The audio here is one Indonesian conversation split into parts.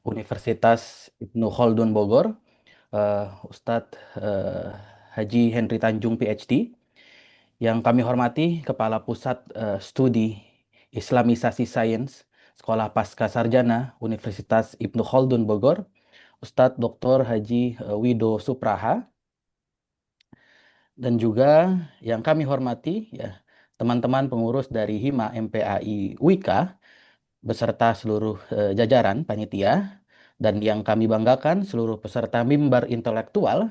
Universitas Ibnu Khaldun Bogor, Ustadz Haji Henry Tanjung PhD. Yang kami hormati Kepala Pusat Studi Islamisasi Sains Sekolah Pasca Sarjana Universitas Ibnu Khaldun Bogor, Ustadz Dr. Haji Wido Supraha, dan juga yang kami hormati ya teman-teman pengurus dari Hima MPAI Wika beserta seluruh jajaran panitia, dan yang kami banggakan seluruh peserta mimbar intelektual,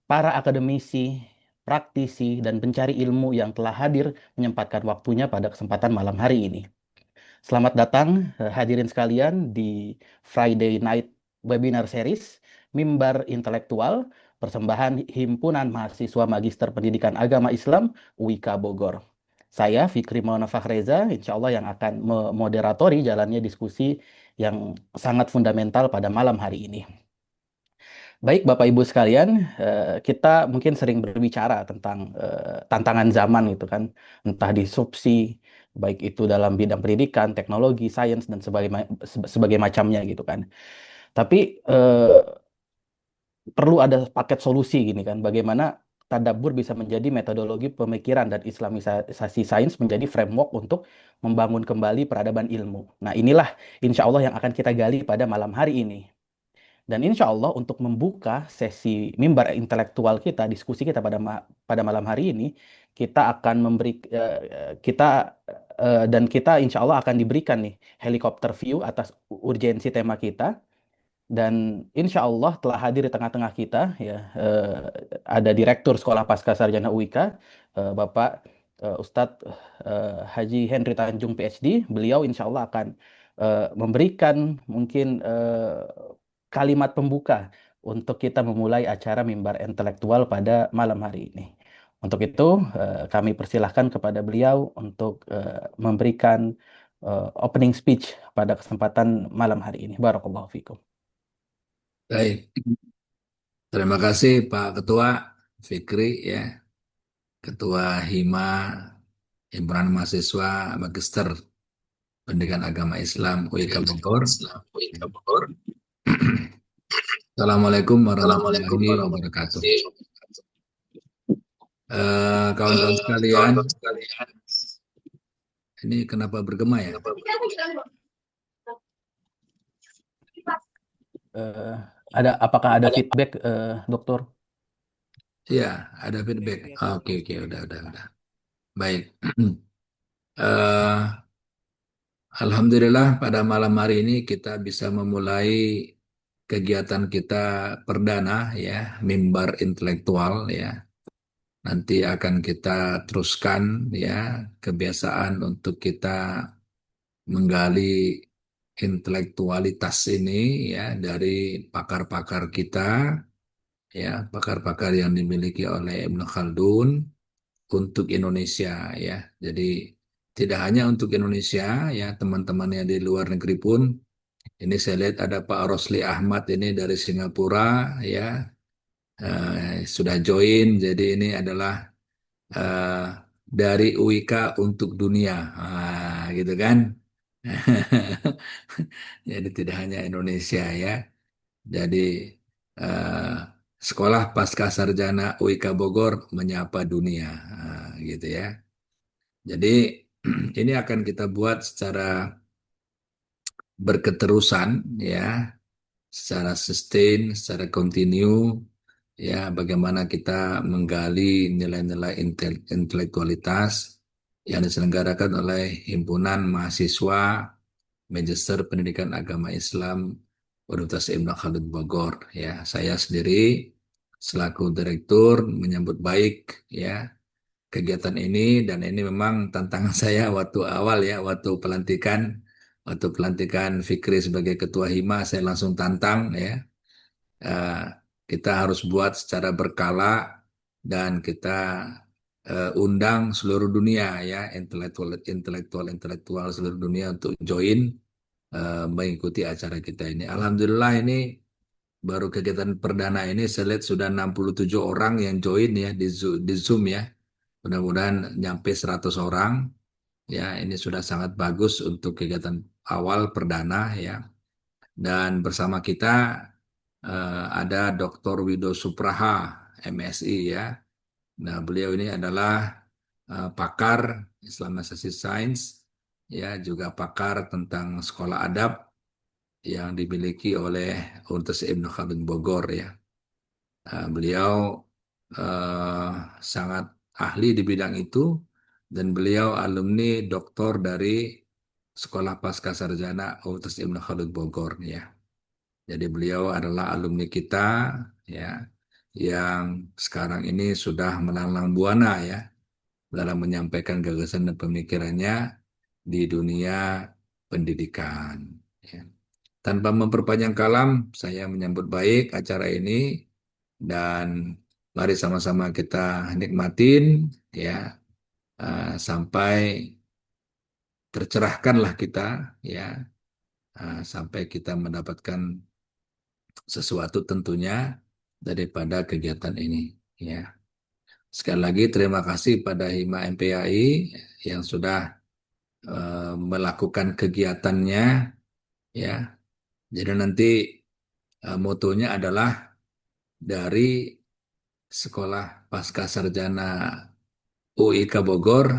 para akademisi, praktisi, dan pencari ilmu yang telah hadir menyempatkan waktunya pada kesempatan malam hari ini. Selamat datang hadirin sekalian di Friday Night Webinar Series Mimbar Intelektual persembahan Himpunan Mahasiswa Magister Pendidikan Agama Islam UIK Bogor. Saya Fikri Maulana Fahreza, insya Allah yang akan memoderatori jalannya diskusi yang sangat fundamental pada malam hari ini. Baik, Bapak Ibu sekalian, kita mungkin sering berbicara tentang tantangan zaman gitu kan, entah disrupsi, baik itu dalam bidang pendidikan, teknologi, sains dan sebagai macamnya gitu kan. Tapi perlu ada paket solusi gini kan, bagaimana tadabbur bisa menjadi metodologi pemikiran dan islamisasi sains menjadi framework untuk membangun kembali peradaban ilmu. Nah, inilah insya Allah yang akan kita gali pada malam hari ini. Dan insya Allah untuk membuka sesi mimbar intelektual kita, diskusi kita pada malam hari ini, kita akan memberi dan kita insya Allah akan diberikan nih helikopter view atas urgensi tema kita. Dan insya Allah telah hadir di tengah-tengah kita ya ada Direktur Sekolah Pasca Sarjana UIK, Bapak Ustadz Haji Henry Tanjung PhD. Beliau insya Allah akan memberikan mungkin kalimat pembuka untuk kita memulai acara mimbar intelektual pada malam hari ini. Untuk itu kami persilahkan kepada beliau untuk memberikan opening speech pada kesempatan malam hari ini. Barakallahu fikum. Baik, terima kasih Pak Ketua Fikri ya, Ketua Hima Himpunan Mahasiswa Magister Pendidikan Agama Islam UIK Bogor. Assalamualaikum warahmatullahi wabarakatuh. Kawan-kawan sekalian, ini kenapa bergema ya? Eh, apakah ada feedback, Dokter? Ya, ada feedback. Oke, oke, udah. Baik. Eh, Alhamdulillah pada malam hari ini kita bisa memulai kegiatan kita perdana ya, mimbar intelektual ya. Nanti akan kita teruskan ya kebiasaan untuk kita menggali intelektualitas ini ya dari pakar-pakar kita ya, pakar-pakar yang dimiliki oleh Ibnu Khaldun untuk Indonesia ya. Jadi tidak hanya untuk Indonesia ya, teman-teman yang di luar negeri pun. Ini saya lihat ada Pak Rosli Ahmad ini dari Singapura ya, sudah join. Jadi ini adalah eh, dari UIK untuk dunia, gitu kan? Jadi tidak hanya Indonesia ya. Jadi eh, Sekolah Pasca Sarjana UIK Bogor menyapa dunia, gitu ya. Jadi ini akan kita buat secara berketerusan ya, secara sustain, secara kontinu ya, bagaimana kita menggali nilai-nilai intelektualitas yang diselenggarakan oleh Himpunan Mahasiswa Magister Pendidikan Agama Islam Universitas Ibnu Khaldun Bogor ya. Saya sendiri selaku direktur menyambut baik ya kegiatan ini, dan ini memang tantangan saya waktu awal ya, waktu pelantikan Fikri sebagai ketua Hima, saya langsung tantang ya. Eh, Kita harus buat secara berkala dan kita undang seluruh dunia ya, intelektual seluruh dunia untuk join mengikuti acara kita ini. Alhamdulillah ini baru kegiatan perdana ini saya lihat sudah 67 orang yang join ya di Zoom ya. Mudah-mudahan nyampe 100 orang. Ya, ini sudah sangat bagus untuk kegiatan awal perdana ya. Dan bersama kita ada Dr. Wido Supraha, MSI ya. Nah, beliau ini adalah pakar Islamisasi Sains, ya juga pakar tentang sekolah adab yang dimiliki oleh Universitas Ibnu Khaldun Bogor ya. Beliau eh, sangat ahli di bidang itu dan beliau alumni doktor dari Sekolah Pasca Sarjana Universitas Ibnu Khaldun Bogor ya. Jadi beliau adalah alumni kita ya yang sekarang ini sudah melanglang buana ya dalam menyampaikan gagasan dan pemikirannya di dunia pendidikan. Ya. Tanpa memperpanjang kalam, saya menyambut baik acara ini dan mari sama-sama kita nikmatin ya sampai tercerahkanlah kita ya sampai kita mendapatkan sesuatu tentunya daripada kegiatan ini ya. Sekali lagi terima kasih pada Hima MPAI yang sudah melakukan kegiatannya ya. Jadi nanti motonya adalah dari Sekolah Pasca Sarjana UIK Bogor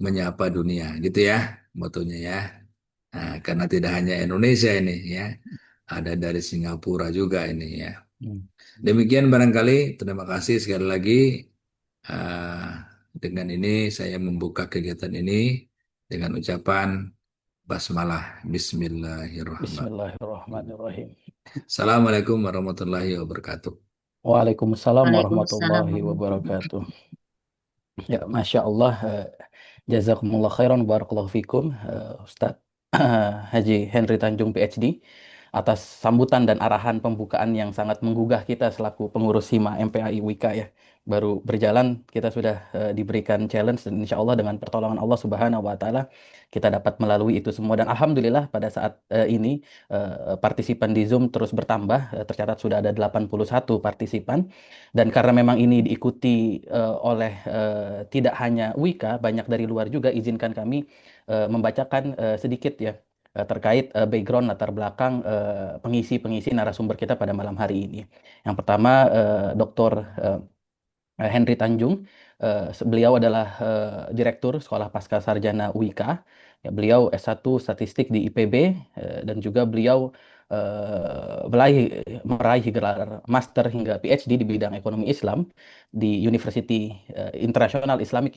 menyapa dunia, gitu ya motonya ya. Nah, karena tidak hanya Indonesia ini ya, ada dari Singapura juga ini ya. Hmm. Demikian barangkali, terima kasih sekali lagi. Ah, dengan ini saya membuka kegiatan ini dengan ucapan basmalah, Bismillahirrahmanirrahim. Bismillahirrahmanirrahim. Assalamualaikum warahmatullahi wabarakatuh. Waalaikumsalam Waalaikumsalam warahmatullahi warahmatullahi wabarakatuh. Ya, Masya Allah. Jazakumullah khairan, barakallahu fikum, Ustadz Haji Henry Tanjung PhD, atas sambutan dan arahan pembukaan yang sangat menggugah kita selaku pengurus Hima MPAI WIKA ya. Baru berjalan, kita sudah diberikan challenge dan insya Allah dengan pertolongan Allah Subhanahu wa Ta'ala kita dapat melalui itu semua. Dan Alhamdulillah pada saat ini partisipan di Zoom terus bertambah, tercatat sudah ada 81 partisipan. Dan karena memang ini diikuti oleh tidak hanya Wika, banyak dari luar juga, izinkan kami membacakan sedikit ya terkait background latar belakang pengisi-pengisi narasumber kita pada malam hari ini. Yang pertama, Dr. Henry Tanjung. Beliau adalah Direktur Sekolah Pasca Sarjana UIK. Ya, beliau S1 Statistik di IPB dan juga beliau meraih gelar Master hingga PhD di bidang ekonomi Islam di University International Islamic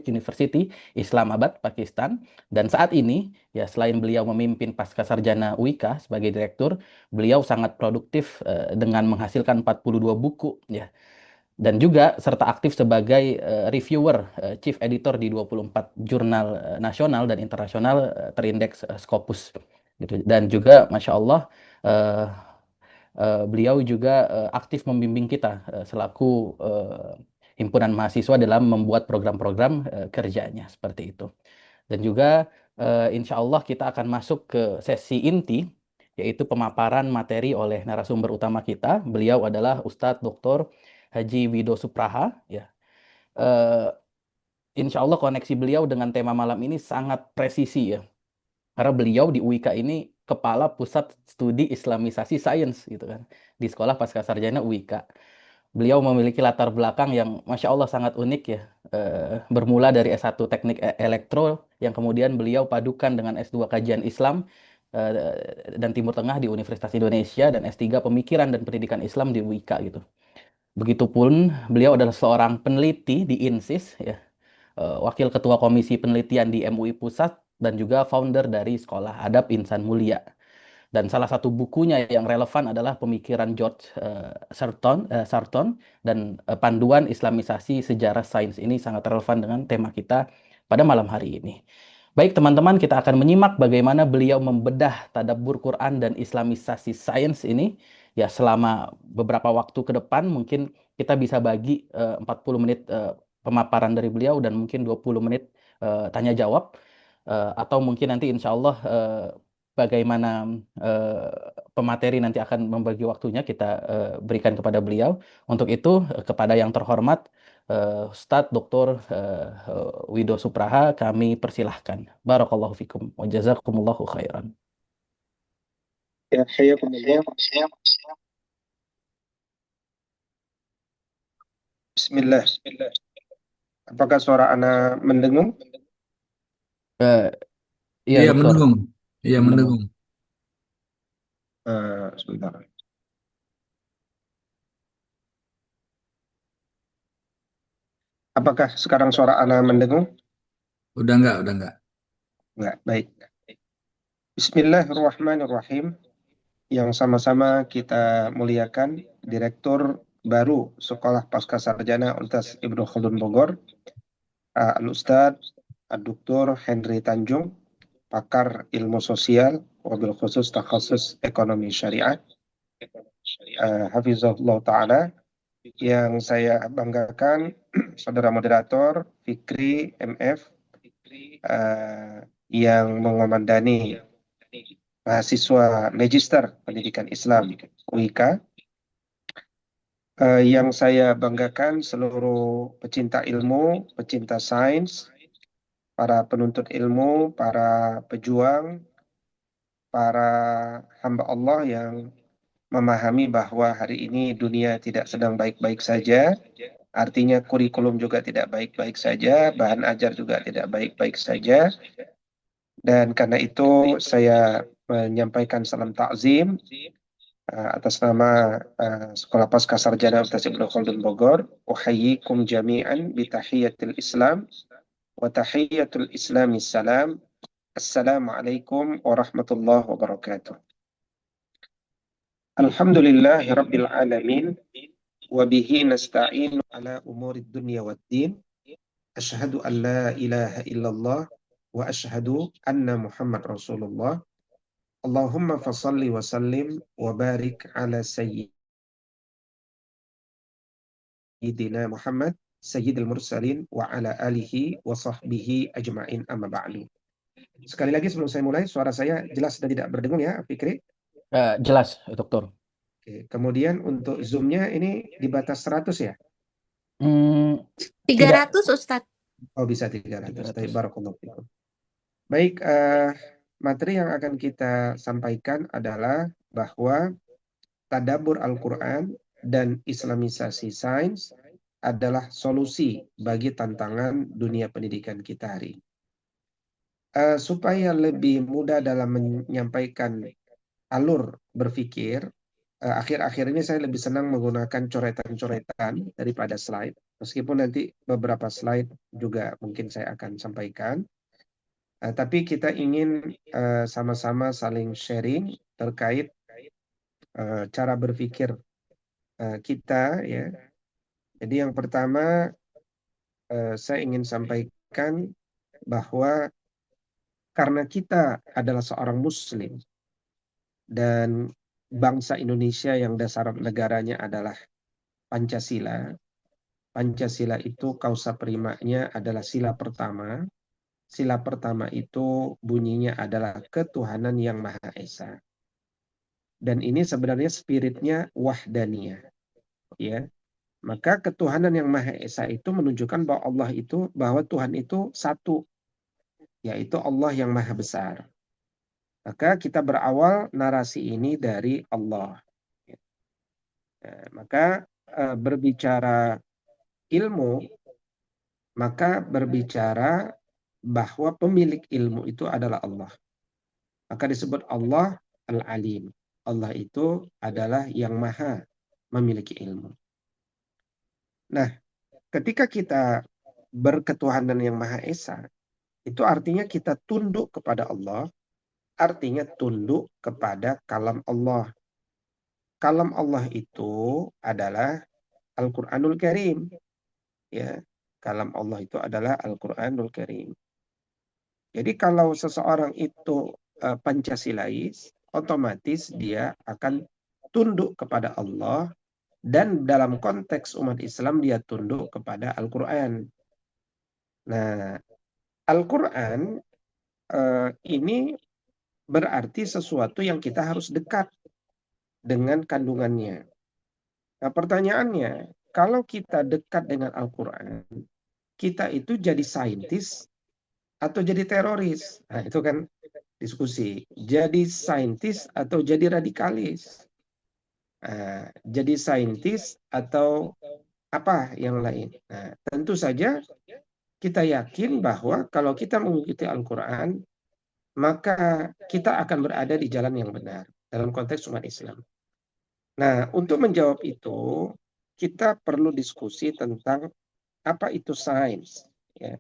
University Islamabad, Pakistan. Dan saat ini, ya selain beliau memimpin Pasca Sarjana UIK sebagai direktur, beliau sangat produktif dengan menghasilkan 42 buku ya, dan juga serta aktif sebagai reviewer, chief editor di 24 jurnal nasional dan internasional terindeks Scopus gitu. Dan juga Masya Allah eh, beliau juga aktif membimbing kita selaku himpunan mahasiswa dalam membuat program-program kerjanya seperti itu. Dan juga insya Allah kita akan masuk ke sesi inti, yaitu pemaparan materi oleh narasumber utama kita. Beliau adalah Ustadz Dr. Haji Wido Supraha. Ya. Eh, insya Allah koneksi beliau dengan tema malam ini sangat presisi ya. Karena beliau di UIK ini kepala Pusat Studi Islamisasi Sains gitu kan. Di Sekolah Pasca Sarjana UIK. Beliau memiliki latar belakang yang Masya Allah sangat unik ya. Bermula dari S1 Teknik Elektro yang kemudian beliau padukan dengan S2 Kajian Islam eh, dan Timur Tengah di Universitas Indonesia dan S3 Pemikiran dan Pendidikan Islam di UIK gitu. Begitupun beliau adalah seorang peneliti di INSIS ya, Wakil Ketua Komisi Penelitian di MUI Pusat dan juga founder dari Sekolah Adab Insan Mulia. Dan salah satu bukunya yang relevan adalah pemikiran George Sarton dan panduan Islamisasi sejarah sains. Ini sangat relevan dengan tema kita pada malam hari ini. Baik teman-teman, kita akan menyimak bagaimana beliau membedah tadabbur Quran dan Islamisasi sains ini ya selama beberapa waktu ke depan. Mungkin kita bisa bagi 40 menit pemaparan dari beliau dan mungkin 20 menit tanya jawab. Atau mungkin nanti insya Allah bagaimana eh, pemateri nanti akan membagi waktunya kita berikan kepada beliau. Untuk itu kepada yang terhormat Ustadz Dr. Wido Supraha kami persilahkan. Barakallahu fikum wa jazakumullahu khairan. Ya, hayakumullah. Bismillah. Apakah suara Ana mendengung? Eh, iya, Iya, dokter. mendukung. Iya, Mendengung. mendukung. Sebentar. Apakah sekarang suara Ana mendengung? Udah enggak. Enggak, baik. Bismillahirrahmanirrahim. Yang sama-sama kita muliakan Direktur baru Sekolah Pasca Sarjana Universitas Ibnu Khaldun Bogor, Al-Ustadz Dr. Henry Tanjung, pakar ilmu sosial, wabil khusus takhasus ekonomi syariah, Hafizahullah Ta'ala, yang saya banggakan, saudara moderator Fikri MF, yang mengomandani mahasiswa Magister Pendidikan Islam UIK, yang saya banggakan seluruh pecinta ilmu, pecinta sains, para penuntut ilmu, para pejuang, para hamba Allah yang memahami bahwa hari ini dunia tidak sedang baik-baik saja, artinya kurikulum juga tidak baik-baik saja, bahan ajar juga tidak baik-baik saja, dan karena itu saya menyampaikan salam takzim atas nama Sekolah Pasca Sarjana Universitas Ibnu Khaldun Bogor. Uhayyikum jami'an bitahiyatil Islam wa tahiyatul Islami salam. Assalamualaikum warahmatullahi wabarakatuh. Alhamdulillahi rabbil alamin wa bihi nasta'inu ala umurid dunya waddin. Asyhadu an la ilaha illallah wa asyhadu anna Muhammad Rasulullah. Allahumma fasalli wa sallim wa barik ala sayyidina Muhammad sayyidil mursalin wa ala alihi wa sahbihi ajma'in amma ba'du. Sekali lagi sebelum saya mulai, suara saya jelas dan tidak berdengung ya, Fikri? Jelas, dokter. Oke. Kemudian untuk zoom-nya ini di batas 100 ya? Hmm, tidak 300 Ustadz. Oh, bisa 300. 300. Barakallahu fikum. Baik, materi yang akan kita sampaikan adalah bahwa tadabbur Al-Quran dan Islamisasi sains adalah solusi bagi tantangan dunia pendidikan kita hari ini. Supaya lebih mudah dalam menyampaikan alur berpikir, akhir-akhir ini saya lebih senang menggunakan coretan-coretan daripada slide. Meskipun nanti beberapa slide juga mungkin saya akan sampaikan. Tapi kita ingin sama-sama saling sharing terkait cara berpikir kita ya. Jadi yang pertama saya ingin sampaikan bahwa karena kita adalah seorang muslim dan bangsa Indonesia yang dasar negaranya adalah Pancasila. Pancasila itu kausa primanya adalah sila pertama. Sila pertama itu bunyinya adalah ketuhanan yang Maha Esa. Dan ini sebenarnya spiritnya wahdaniyah. Ya. Maka ketuhanan yang Maha Esa itu menunjukkan bahwa Allah itu, bahwa Tuhan itu satu, yaitu Allah yang Maha Besar. Maka kita berawal narasi ini dari Allah. Maka berbicara ilmu, maka berbicara bahwa pemilik ilmu itu adalah Allah. Maka disebut Allah Al-Alim. Allah itu adalah yang maha memiliki ilmu. Nah, ketika kita berketuhanan yang Maha Esa, itu artinya kita tunduk kepada Allah, artinya tunduk kepada kalam Allah. Kalam Allah itu adalah Al-Quranul Karim. Ya, kalam Allah itu adalah Al-Quranul Karim. Jadi kalau seseorang itu Pancasilais, otomatis dia akan tunduk kepada Allah, dan dalam konteks umat Islam dia tunduk kepada Al-Quran. Nah, Al-Quran ini berarti sesuatu yang kita harus dekat dengan kandungannya. Nah, pertanyaannya, kalau kita dekat dengan Al-Quran, kita itu jadi saintis atau jadi teroris? Nah, itu kan diskusi. Jadi saintis atau jadi radikalis? Jadi saintis atau apa yang lain? Nah, tentu saja kita yakin bahwa kalau kita mengikuti Al-Quran, maka kita akan berada di jalan yang benar dalam konteks umat Islam. Nah, untuk menjawab itu, kita perlu diskusi tentang apa itu sains. Ya.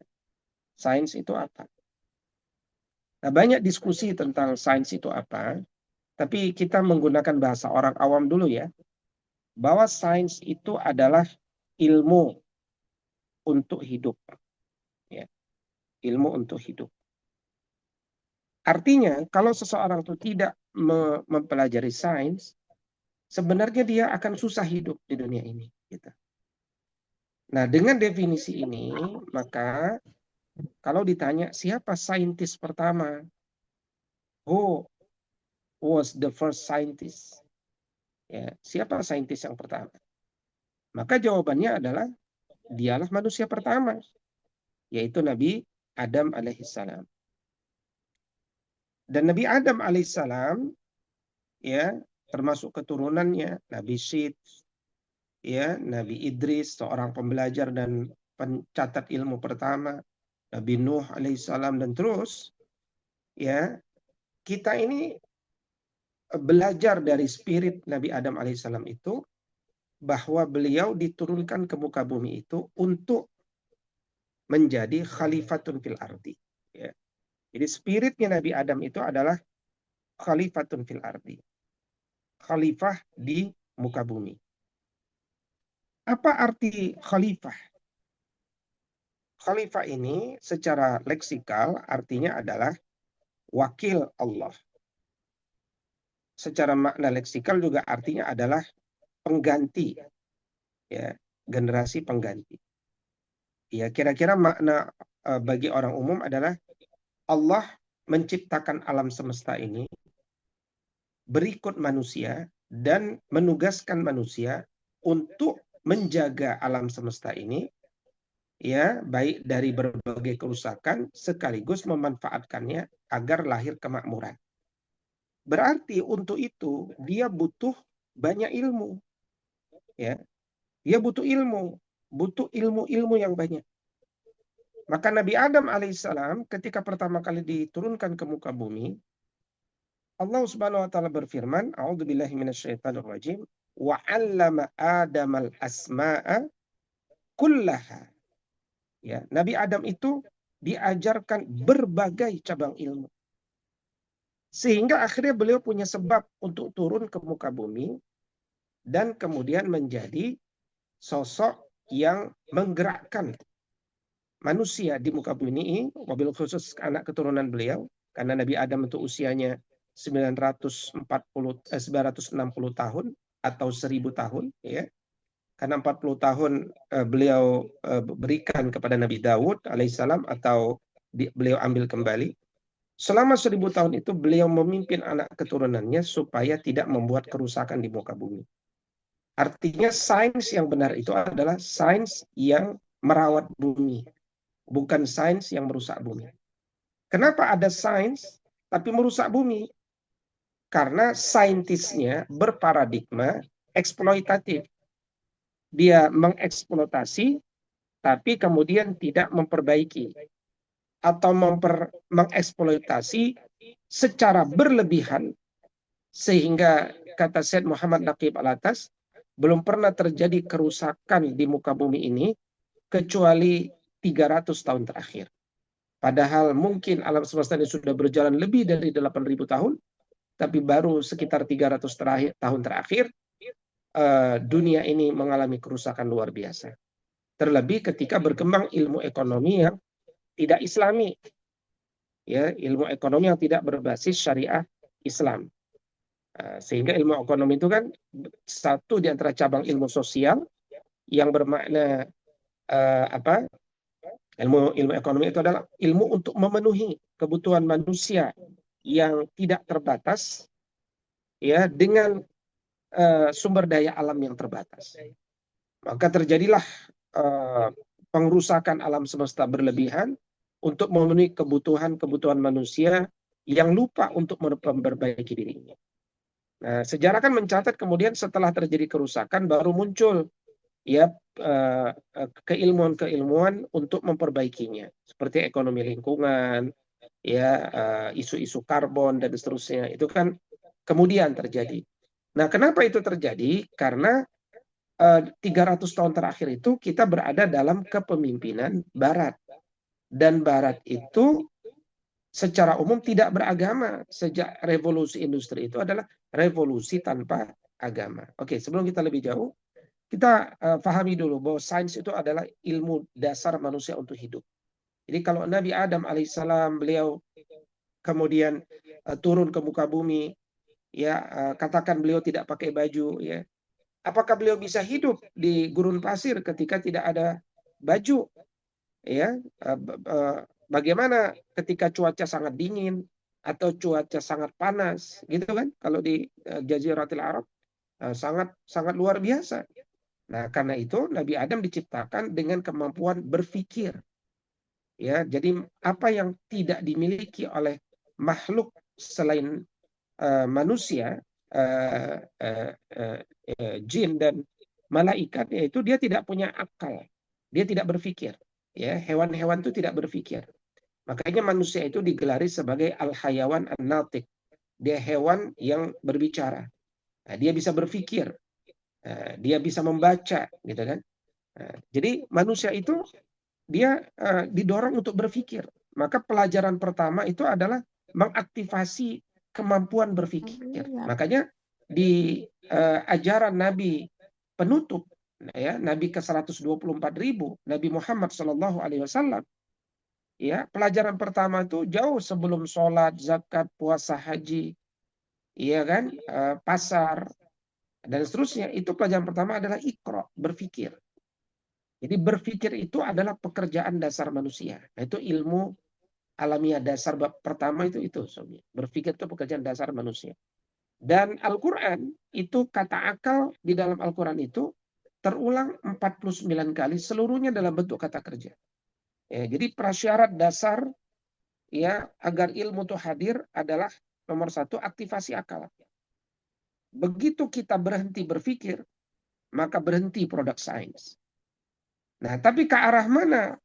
Sains itu apa? Nah, banyak diskusi tentang sains itu apa, tapi kita menggunakan bahasa orang awam dulu ya, bahwa sains itu adalah ilmu untuk hidup. Ya. Ilmu untuk hidup. Artinya, kalau seseorang itu tidak mempelajari sains, sebenarnya dia akan susah hidup di dunia ini. Gitu. Nah, dengan definisi ini, maka kalau ditanya siapa saintis pertama, who was the first scientist? Ya, siapa saintis yang pertama? Maka jawabannya adalah dialah manusia pertama, yaitu Nabi Adam alaihissalam. Dan Nabi Adam alaihissalam, ya, termasuk keturunannya Nabi Syed, ya, Nabi Idris, seorang pembelajar dan pencatat ilmu pertama, Nabi Nuh alaihissalam, dan terus, ya, kita ini belajar dari spirit Nabi Adam alaihissalam itu, bahwa beliau diturunkan ke muka bumi itu untuk menjadi khalifatun fil ardi. Ya. Jadi spiritnya Nabi Adam itu adalah khalifatun fil ardi. Khalifah di muka bumi. Apa arti khalifah? Khalifah ini secara leksikal artinya adalah wakil Allah. Secara makna leksikal juga artinya adalah pengganti, ya, generasi pengganti. Ya, kira-kira makna bagi orang umum adalah Allah menciptakan alam semesta ini berikut manusia dan menugaskan manusia untuk menjaga alam semesta ini, ya, baik dari berbagai kerusakan sekaligus memanfaatkannya agar lahir kemakmuran. Berarti untuk itu dia butuh banyak ilmu, ya. Dia butuh ilmu yang banyak. Maka Nabi Adam alaihissalam ketika pertama kali diturunkan ke muka bumi, Allah Subhanahu wa taala berfirman, A'udzubillahi minasyaitonir rajim, wa 'allama Adamal asma'a kullaha. Ya, Nabi Adam itu diajarkan berbagai cabang ilmu. Sehingga akhirnya beliau punya sebab untuk turun ke muka bumi dan kemudian menjadi sosok yang menggerakkan manusia di muka bumi ini, wabil khusus anak keturunan beliau, karena Nabi Adam itu usianya 960 tahun atau 1000 tahun, ya. Karena 40 tahun beliau berikan kepada Nabi Daud alaihissalam atau beliau ambil kembali. Selama 1000 tahun itu beliau memimpin anak keturunannya supaya tidak membuat kerusakan di muka bumi. Artinya sains yang benar itu adalah sains yang merawat bumi, bukan sains yang merusak bumi. Kenapa ada sains tapi merusak bumi? Karena saintisnya berparadigma eksploitatif. Dia mengeksploitasi tapi kemudian tidak memperbaiki atau mengeksploitasi secara berlebihan sehingga kata Syed Muhammad Naqib Al-Atas belum pernah terjadi kerusakan di muka bumi ini kecuali 300 tahun terakhir. Padahal mungkin alam semesta ini sudah berjalan lebih dari 8.000 tahun, tapi baru sekitar 300 tahun terakhir dunia ini mengalami kerusakan luar biasa. Terlebih ketika berkembang ilmu ekonomi yang tidak islami, ya, ilmu ekonomi yang tidak berbasis syariah Islam. Sehingga ilmu ekonomi itu kan satu di antara cabang ilmu sosial yang bermakna ilmu ekonomi itu adalah ilmu untuk memenuhi kebutuhan manusia yang tidak terbatas, ya, dengan sumber daya alam yang terbatas. Maka terjadilah pengerusakan alam semesta berlebihan untuk memenuhi kebutuhan manusia yang lupa untuk memperbaiki dirinya. Nah, sejarah kan mencatat kemudian setelah terjadi kerusakan baru muncul ya keilmuan-keilmuan untuk memperbaikinya, seperti ekonomi lingkungan, ya isu-isu karbon dan seterusnya. Itu kan kemudian terjadi. Nah, kenapa itu terjadi? Karena 300 tahun terakhir itu kita berada dalam kepemimpinan Barat. Dan Barat itu secara umum tidak beragama. Sejak revolusi industri itu adalah revolusi tanpa agama. Oke, sebelum kita lebih jauh, kita pahami dulu bahwa sains itu adalah ilmu dasar manusia untuk hidup. Jadi kalau Nabi Adam alaihissalam beliau kemudian turun ke muka bumi, ya katakan beliau tidak pakai baju, ya apakah beliau bisa hidup di gurun pasir ketika tidak ada baju? Ya, bagaimana ketika cuaca sangat dingin atau cuaca sangat panas, gitu kan? Kalau di Jaziratul Arab sangat sangat luar biasa. Nah, karena itu Nabi Adam diciptakan dengan kemampuan berpikir. Ya, jadi apa yang tidak dimiliki oleh makhluk selain manusia, jin dan malaikat, yaitu dia tidak punya akal, dia tidak berpikir. Ya, hewan-hewan itu tidak berpikir. Makanya manusia itu digelari sebagai al-hayawan an-natiq. Dia hewan yang berbicara. Nah, dia bisa berpikir, dia bisa membaca, gitu kan. Jadi manusia itu dia didorong untuk berpikir. Maka pelajaran pertama itu adalah mengaktifasi kemampuan berpikir. Makanya di ajaran Nabi penutup, ya Nabi ke-124.000, Nabi Muhammad SAW, ya pelajaran pertama itu jauh sebelum sholat, zakat, puasa, haji, ya kan, pasar dan seterusnya. Itu pelajaran pertama adalah iqra, berpikir. Jadi berpikir itu adalah pekerjaan dasar manusia. Nah, itu ilmu alamiah dasar pertama itu. Berpikir itu pekerjaan dasar manusia. Dan Al-Quran itu kata akal di dalam Al-Quran itu terulang 49 kali, seluruhnya dalam bentuk kata kerja. Ya, jadi prasyarat dasar ya agar ilmu itu hadir adalah nomor satu, aktivasi akal. Begitu kita berhenti berpikir, maka berhenti produk sains. Nah, tapi ke arah mana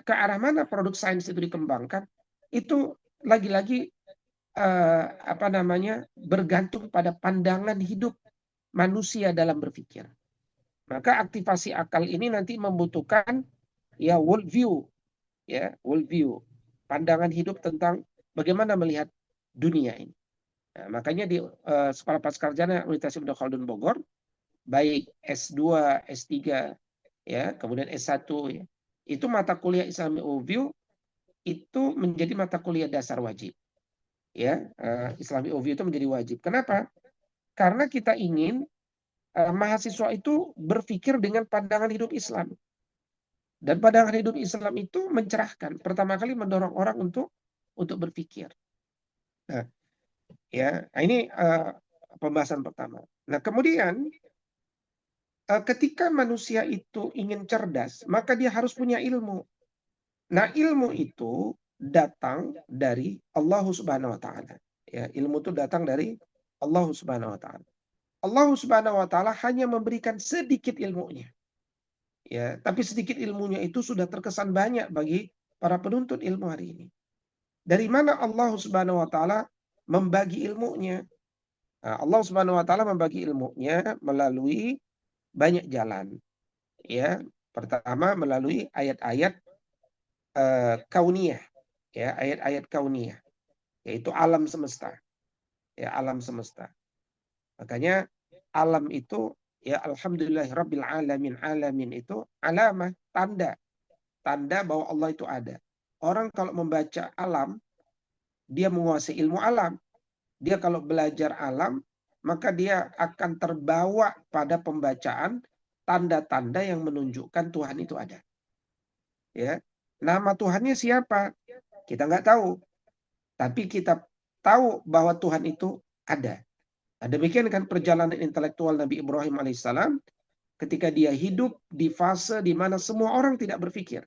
ke arah mana produk sains itu dikembangkan? Itu lagi-lagi bergantung pada pandangan hidup manusia dalam berpikir. Maka aktivasi akal ini nanti membutuhkan ya worldview, pandangan hidup tentang bagaimana melihat dunia ini. Nah, makanya di Sekolah Pascarjana Universitas Ibnu Khaldun Bogor, baik S2, S3, ya, kemudian S1, ya, itu mata kuliah Islamic Overview itu menjadi mata kuliah dasar wajib. Ya, Islamic Overview itu menjadi wajib. Kenapa? Karena kita ingin mahasiswa itu berpikir dengan pandangan hidup Islam. Dan pandangan hidup Islam itu mencerahkan. Pertama kali mendorong orang untuk berpikir. Nah, ya, ini pembahasan pertama. Nah, kemudian ketika manusia itu ingin cerdas, maka dia harus punya ilmu. Nah, ilmu itu datang dari Allah Subhanahu wa taala. Ya, ilmu itu datang dari Allah Subhanahu wa taala. Allah Subhanahu wa taala hanya memberikan sedikit ilmunya. Ya, tapi sedikit ilmunya itu sudah terkesan banyak bagi para penuntut ilmu hari ini. Dari mana Allah Subhanahu wa taala membagi ilmunya? Nah, Allah Subhanahu wa taala membagi ilmunya melalui banyak jalan. Ya, pertama melalui ayat-ayat kauniyah, ya, ayat-ayat kauniyah, yaitu alam semesta. Ya, alam semesta. Makanya alam itu ya alhamdulillah rabbil alamin, alamin itu alamah, tanda bahwa Allah itu ada. Orang kalau membaca alam, dia menguasai ilmu alam. Dia kalau belajar alam, maka dia akan terbawa pada pembacaan tanda-tanda yang menunjukkan Tuhan itu ada. Ya, nama Tuhannya siapa? Kita nggak tahu. Tapi kita tahu bahwa Tuhan itu ada. Nah, demikian kan perjalanan intelektual Nabi Ibrahim alaihissalam ketika dia hidup di fase di mana semua orang tidak berpikir.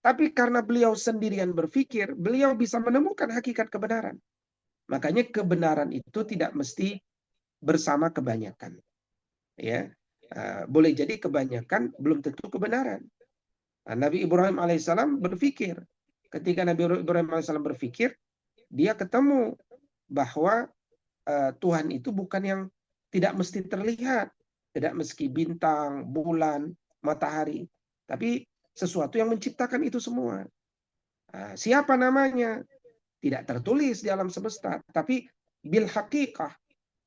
Tapi karena beliau sendirian berpikir, beliau bisa menemukan hakikat kebenaran. Makanya kebenaran itu tidak mesti bersama kebanyakan. Ya, boleh jadi kebanyakan belum tentu kebenaran. Nabi Ibrahim alaihissalam berpikir. Ketika Nabi Ibrahim alaihissalam berpikir, dia ketemu bahwa Tuhan itu bukan yang tidak mesti terlihat, tidak meski bintang, bulan, matahari, tapi sesuatu yang menciptakan itu semua. Siapa namanya? Tidak tertulis di alam semesta, tapi bil haqiqah,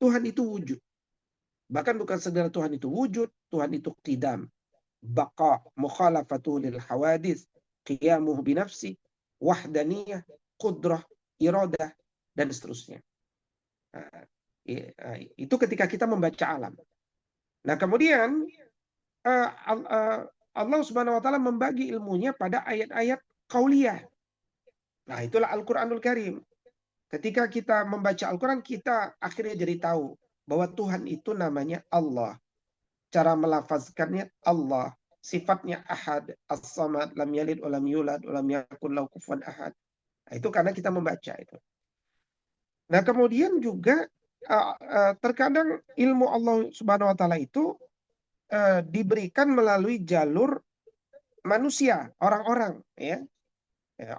Tuhan itu wujud. Bahkan bukan sekedar Tuhan itu wujud, Tuhan itu qidam, baqa, mukhalafatuhu lil hawadith, qiyamuhu binafsi, wahdaniyah, qudrah, iradah, dan seterusnya. Itu ketika kita membaca alam. Nah, kemudian Allah Subhanahu wa taala membagi ilmunya pada ayat-ayat qauliyah. Nah, itulah Al-Qur'anul Karim. Ketika kita membaca Al-Quran, kita akhirnya jadi tahu bahwa Tuhan itu namanya Allah. Cara melafazkannya Allah. Sifatnya ahad, as-samad, lam yalid, walam yulad, walam yakun lahu kufuwan ahad. Nah, itu karena kita membaca itu. Nah, kemudian juga terkadang ilmu Allah Subhanahu wa taala itu diberikan melalui jalur manusia, orang-orang, ya.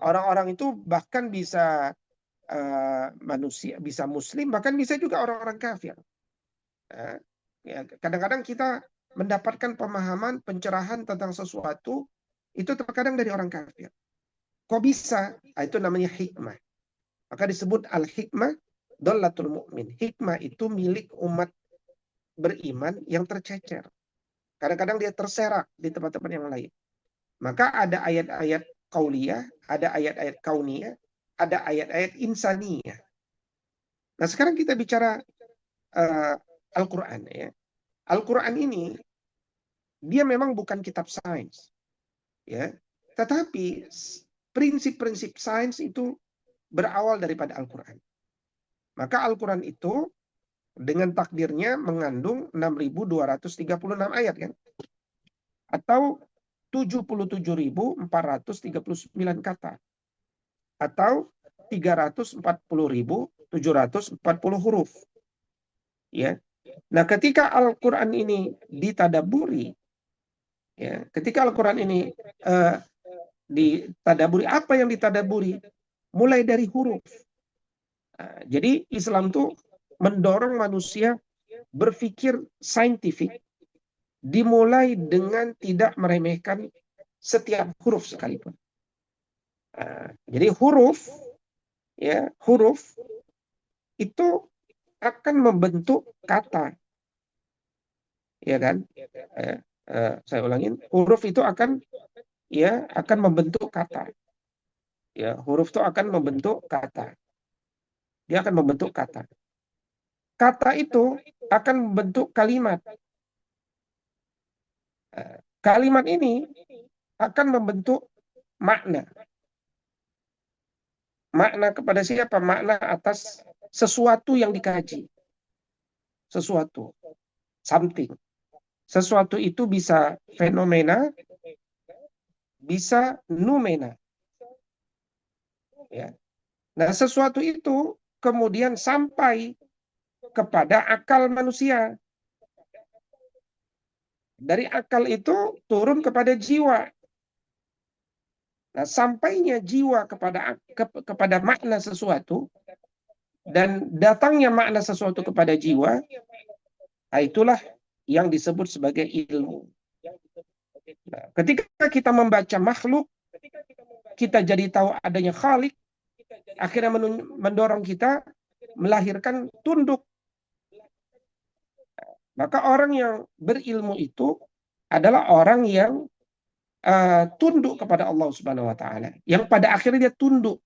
Orang-orang itu bahkan bisa manusia, bisa muslim, bahkan bisa juga orang-orang kafir. Kadang-kadang kita mendapatkan pemahaman, pencerahan tentang sesuatu itu terkadang dari orang kafir. Kok bisa? Itu namanya hikmah. Maka disebut al-hikmah dhallatul mu'min. Hikmah itu milik umat beriman yang tercecer. Kadang-kadang dia terserak di tempat-tempat yang lain. Maka ada ayat-ayat qauliyah, ada ayat-ayat kauniyah, ada ayat-ayat insaniyah. Nah, sekarang kita bicara Al-Quran. Ya. Al-Quran ini, dia memang bukan kitab sains. Ya. Tetapi prinsip-prinsip sains itu berawal daripada Al-Quran. Maka Al-Quran itu dengan takdirnya mengandung 6.236 ayat, kan? Atau 77.439 kata. Atau 340.740 huruf. Ya. Nah, ketika Al-Quran ini ditadaburi, ya, ketika Al-Quran ini ditadaburi, apa yang ditadaburi? Mulai dari huruf. Jadi Islam tuh mendorong manusia berpikir saintifik, dimulai dengan tidak meremehkan setiap huruf sekalipun. Jadi huruf, ya, huruf itu akan membentuk kata, ya kan? Saya ulangin, huruf itu akan membentuk kata. Ya, huruf itu akan membentuk kata. Dia akan membentuk kata. Kata itu akan membentuk kalimat. Kalimat ini akan membentuk makna. Makna kepada siapa? Makna atas sesuatu yang dikaji. Sesuatu. Something. Sesuatu itu bisa fenomena, bisa numena. Ya. Nah, sesuatu itu kemudian sampai kepada akal manusia. Dari akal itu turun kepada jiwa. Nah, sampainya jiwa kepada makna sesuatu dan datangnya makna sesuatu kepada jiwa, nah itulah yang disebut sebagai ilmu. Nah, ketika kita membaca makhluk, kita jadi tahu adanya Khalik, akhirnya mendorong kita melahirkan tunduk. Maka orang yang berilmu itu adalah orang yang tunduk kepada Allah Subhanahu wa taala, yang pada akhirnya dia tunduk.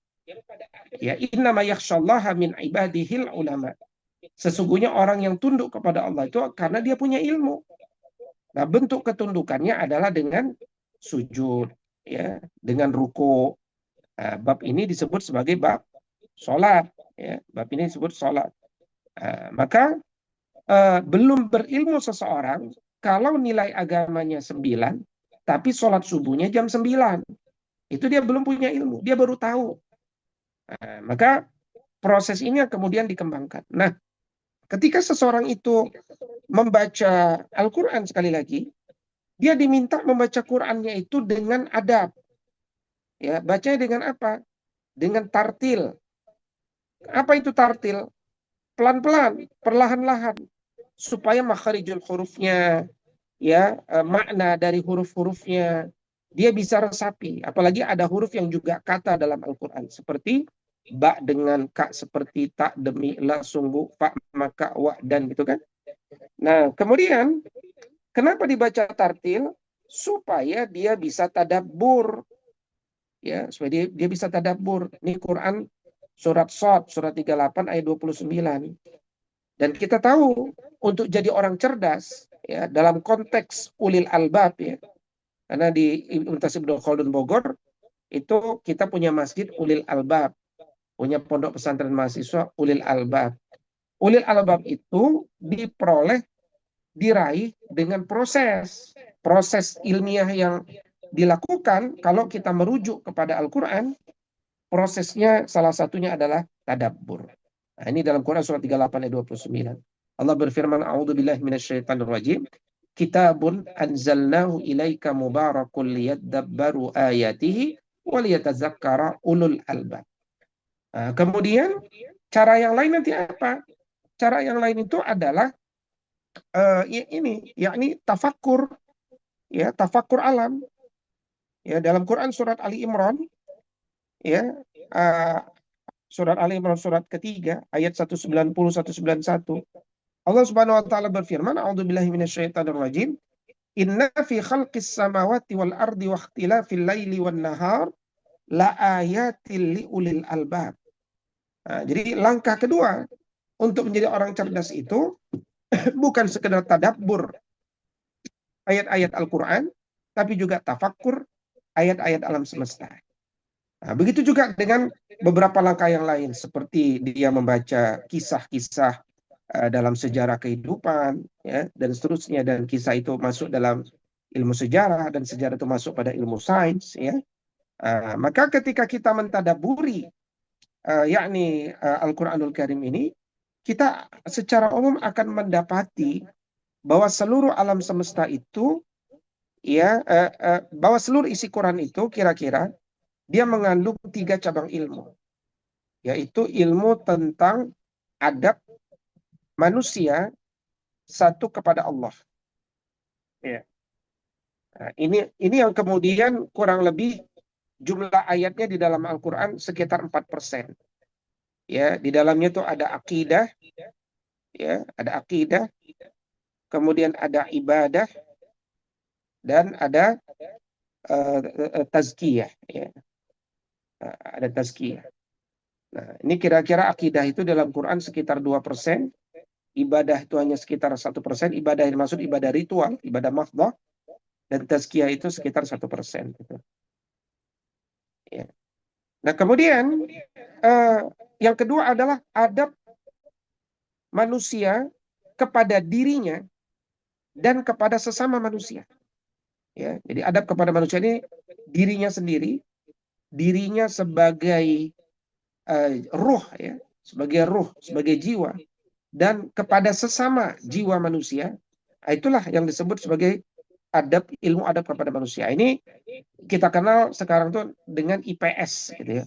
Ya, innama yakhsyallaha min ibadihil ulama. Sesungguhnya orang yang tunduk kepada Allah itu karena dia punya ilmu. Nah, bentuk ketundukannya adalah dengan sujud, ya, dengan ruku. Bab ini disebut sebagai bab sholat, ya. Bab ini disebut sholat. Maka belum berilmu seseorang kalau nilai agamanya 9, tapi sholat subuhnya jam 9. Itu dia belum punya ilmu, dia baru tahu. Nah, maka proses ini yang kemudian dikembangkan. Nah, ketika seseorang itu membaca Al-Quran sekali lagi, dia diminta membaca Qurannya itu dengan adab. Ya, bacanya dengan apa? Dengan tartil. Apa itu tartil? Pelan-pelan, perlahan-lahan, supaya makharijul hurufnya, ya, makna dari huruf-hurufnya dia bisa resapi. Apalagi ada huruf yang juga kata dalam Al-Quran, seperti ba dengan ka, seperti tak, demi, la, sungguh, fa, maka, wa, dan gitu kan. Nah, kemudian kenapa dibaca tartil? Supaya dia bisa tadabbur, ya, supaya dia bisa tadabbur. Ini Quran surat Shad, surat 38 ayat 29. Dan kita tahu untuk jadi orang cerdas, ya, dalam konteks ulil albab, ya, karena di Universitas Ibnu Khaldun Bogor itu kita punya masjid ulil albab, punya pondok pesantren mahasiswa ulil albab. Ulil albab itu diperoleh, diraih dengan proses ilmiah yang dilakukan. Kalau kita merujuk kepada Al-Quran, prosesnya salah satunya adalah tadabbur. Nah, ini dalam Quran surat 38 ayat 29. Allah berfirman, "A'udzubillahi minasyaitonirrajim. Kitabun anzalnahu ilaika mubarakun liyadabbaru ayatihi wa liyatazakkara ulul albab." Nah, kemudian cara yang lain nanti apa? Cara yang lain itu adalah ini, yakni tafakkur, ya, tafakkur alam. Ya, dalam Quran surat Ali Imran, ya, uh, surat Ali Imran surat ketiga ayat 190 191. Allah Subhanahu wa taala berfirman, "A'udzubillahi minasyaitonirrajim. Inna fi khalqis samawati wal ardi wa ikhtilafil laili wan nahar la ayatil liulil albab." Nah, jadi langkah kedua untuk menjadi orang cerdas itu bukan sekedar tadabbur ayat-ayat Al-Quran, tapi juga tafakkur ayat-ayat alam semesta. Nah, begitu juga dengan beberapa langkah yang lain, seperti dia membaca kisah-kisah dalam sejarah kehidupan, ya, dan seterusnya, dan kisah itu masuk dalam ilmu sejarah, dan sejarah itu masuk pada ilmu sains, ya. Maka ketika kita mentadaburi yakni Al-Quranul Karim ini, kita secara umum akan mendapati bahwa seluruh alam semesta itu, ya, bahwa seluruh isi Quran itu kira-kira dia mengandung 3 cabang ilmu, yaitu ilmu tentang adab manusia satu kepada Allah. Ya. Nah, ini yang kemudian kurang lebih jumlah ayatnya di dalam Al-Quran sekitar 4%. Ya, di dalamnya tuh ada akidah, ya, ada akidah, kemudian ada ibadah, dan ada tazkiyah, ya. Ada tazkiyah. Nah, ini kira-kira akidah itu dalam Quran sekitar 2%, ibadah itu hanya sekitar 1%, ibadah yang maksud ibadah ritual, ibadah mahdoh, dan tazkiyah itu sekitar 1%. Gitu. Ya. Nah, kemudian yang kedua adalah adab manusia kepada dirinya dan kepada sesama manusia. Ya, jadi adab kepada manusia ini dirinya sendiri, dirinya sebagai ruh, ya, sebagai ruh, sebagai jiwa, dan kepada sesama jiwa manusia. Itulah yang disebut sebagai adab, ilmu adab kepada manusia. Ini kita kenal sekarang tuh dengan IPS, gitu ya,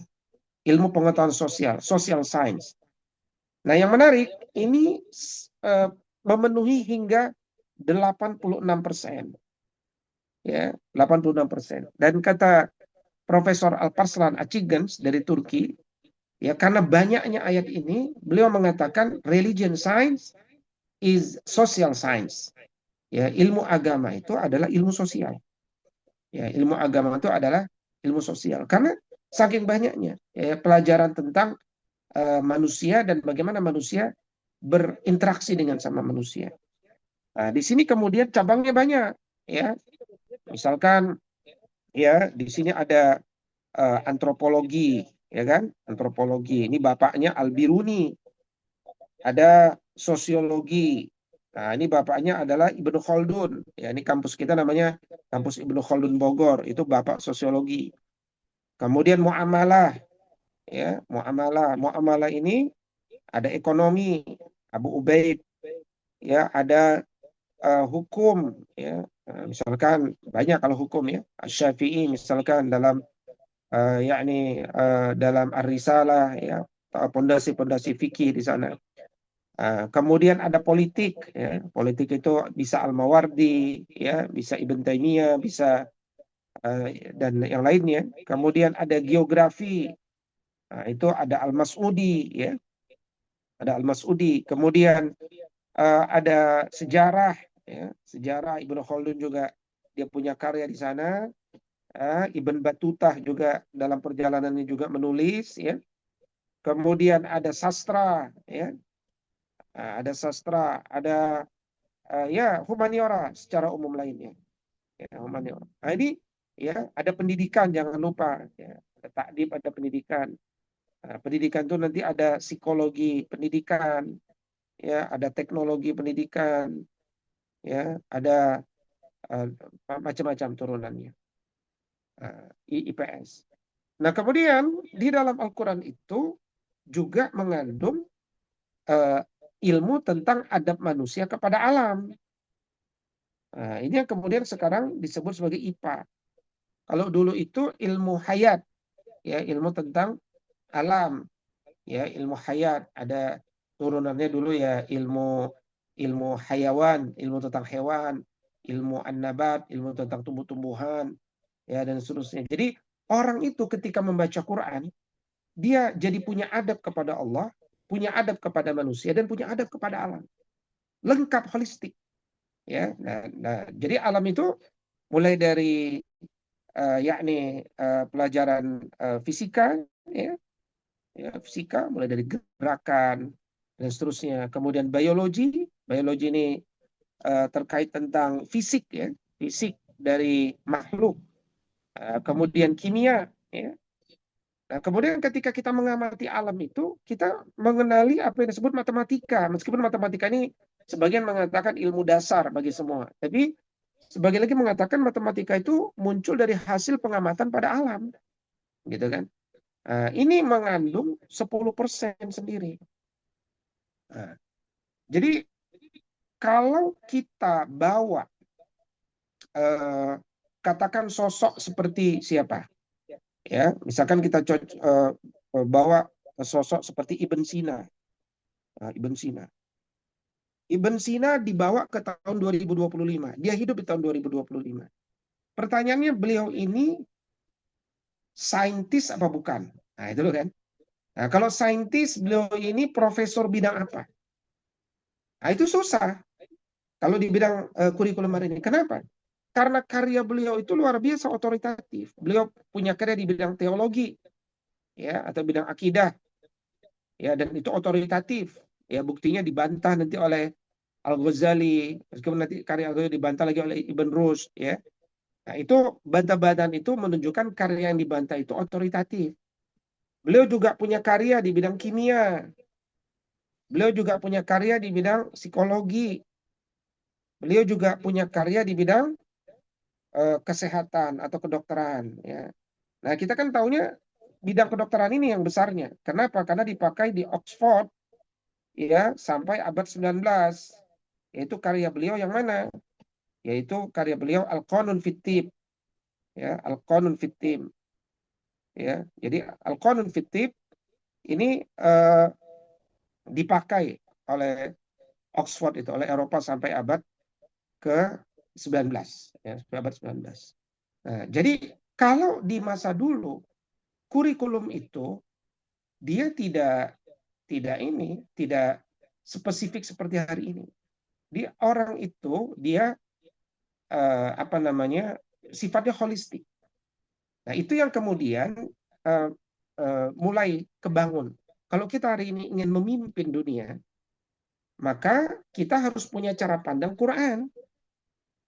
ilmu pengetahuan sosial, social science. Nah, yang menarik ini memenuhi hingga 86%. Ya, 86%. Dan kata Profesor Alparslan Açıkgens dari Turki, ya, karena banyaknya ayat ini, beliau mengatakan religion science is social science. Ya, ilmu agama itu adalah ilmu sosial. Ya, ilmu agama itu adalah ilmu sosial. Karena saking banyaknya, ya, pelajaran tentang manusia dan bagaimana manusia berinteraksi dengan sama manusia. Nah, di sini kemudian cabangnya banyak, ya. Misalkan, ya, di sini ada antropologi, ya kan? Antropologi. Ini bapaknya Al-Biruni. Ada sosiologi. Nah, ini bapaknya adalah Ibnu Khaldun. Ya, ini kampus kita namanya kampus Ibnu Khaldun Bogor. Itu bapak sosiologi. Kemudian muamalah, ya, muamalah ini ada ekonomi, Abu Ubaid, ya, ada hukum, ya. Misalkan banyak kalau hukum, ya, Syafi'i misalkan dalam dalam Ar-Risalah, ya, pondasi-pondasi fikih di sana. Kemudian ada politik, ya. Politik itu bisa Al-Mawardi, ya, bisa Ibn Taimiyah, bisa dan yang lainnya. Kemudian ada geografi, itu ada Al-Mas'udi, ya, ada Al-Mas'udi. Kemudian ada sejarah, ya, sejarah Ibnu Khaldun juga dia punya karya di sana. Ibn Battuta juga dalam perjalanannya juga menulis, ya. Kemudian ada sastra, ya. Ada sastra, ada ya humaniora secara umum lainnya, ya, humaniora. Nah, ini, ya, ada pendidikan, jangan lupa, ya. Ada takdib, ada pendidikan. Pendidikan itu nanti ada psikologi pendidikan, ya, ada teknologi pendidikan, ya, ada macam-macam turunannya, IPS. Nah, kemudian di dalam Al-Quran itu juga mengandung ilmu tentang adab manusia kepada alam. Nah, ini yang kemudian sekarang disebut sebagai IPA. Kalau dulu itu ilmu hayat, ya, ilmu tentang alam, ya, ilmu hayat. Ada turunannya dulu, ya, ilmu hayawan, ilmu tentang hewan, ilmu an-nabat, ilmu tentang tumbuh-tumbuhan, ya, dan seterusnya. Jadi orang itu ketika membaca Quran, dia jadi punya adab kepada Allah, punya adab kepada manusia, dan punya adab kepada alam. Lengkap, holistik, ya. Nah, jadi alam itu mulai dari pelajaran fisika, ya, ya, fisika mulai dari gerakan dan seterusnya. Kemudian biologi ini terkait tentang fisik, ya, fisik dari makhluk. Kemudian kimia, ya. Nah, kemudian ketika kita mengamati alam itu, kita mengenali apa yang disebut matematika. Meskipun matematika ini sebagian mengatakan ilmu dasar bagi semua, tapi sebagian lagi mengatakan matematika itu muncul dari hasil pengamatan pada alam, gitu kan? Ini mengandung 10% sendiri. Nah, jadi kalau kita bawa katakan sosok seperti siapa, ya, misalkan kita bawa sosok seperti Ibn Sina. Ibn Sina. Ibn Sina dibawa ke tahun 2025. Dia hidup di tahun 2025. Pertanyaannya, beliau ini saintis apa bukan? Nah, itu loh kan. Nah, kalau saintis, beliau ini profesor bidang apa? Nah, itu susah kalau di bidang kurikulum hari ini. Kenapa? Karena karya beliau itu luar biasa otoritatif. Beliau punya karya di bidang teologi, ya, atau bidang akidah, ya, dan itu otoritatif. Ya, buktinya dibantah nanti oleh Al-Ghazali, meskipun nanti karya Al-Ghazali dibantah lagi oleh Ibn Rushd, ya. Nah, itu bantah-bantahan itu menunjukkan karya yang dibantah itu otoritatif. Beliau juga punya karya di bidang kimia. Beliau juga punya karya di bidang psikologi. Beliau juga punya karya di bidang kesehatan atau kedokteran, ya. Nah, kita kan taunya bidang kedokteran ini yang besarnya. Kenapa? Karena dipakai di Oxford, ya, sampai abad 19. Yaitu karya beliau yang mana? Yaitu karya beliau Al-Qanun fit Tibb, ya, Al-Qanun fit Tibb, ya. Jadi Al-Qanun fit Tibb ini dipakai oleh Oxford itu, oleh Eropa sampai abad ke-19, ya, sampai abad 19. Nah, jadi kalau di masa dulu kurikulum itu dia tidak spesifik seperti hari ini. Orang itu dia sifatnya holistik. Nah, itu yang kemudian mulai kebangun. Kalau kita hari ini ingin memimpin dunia, maka kita harus punya cara pandang Quran,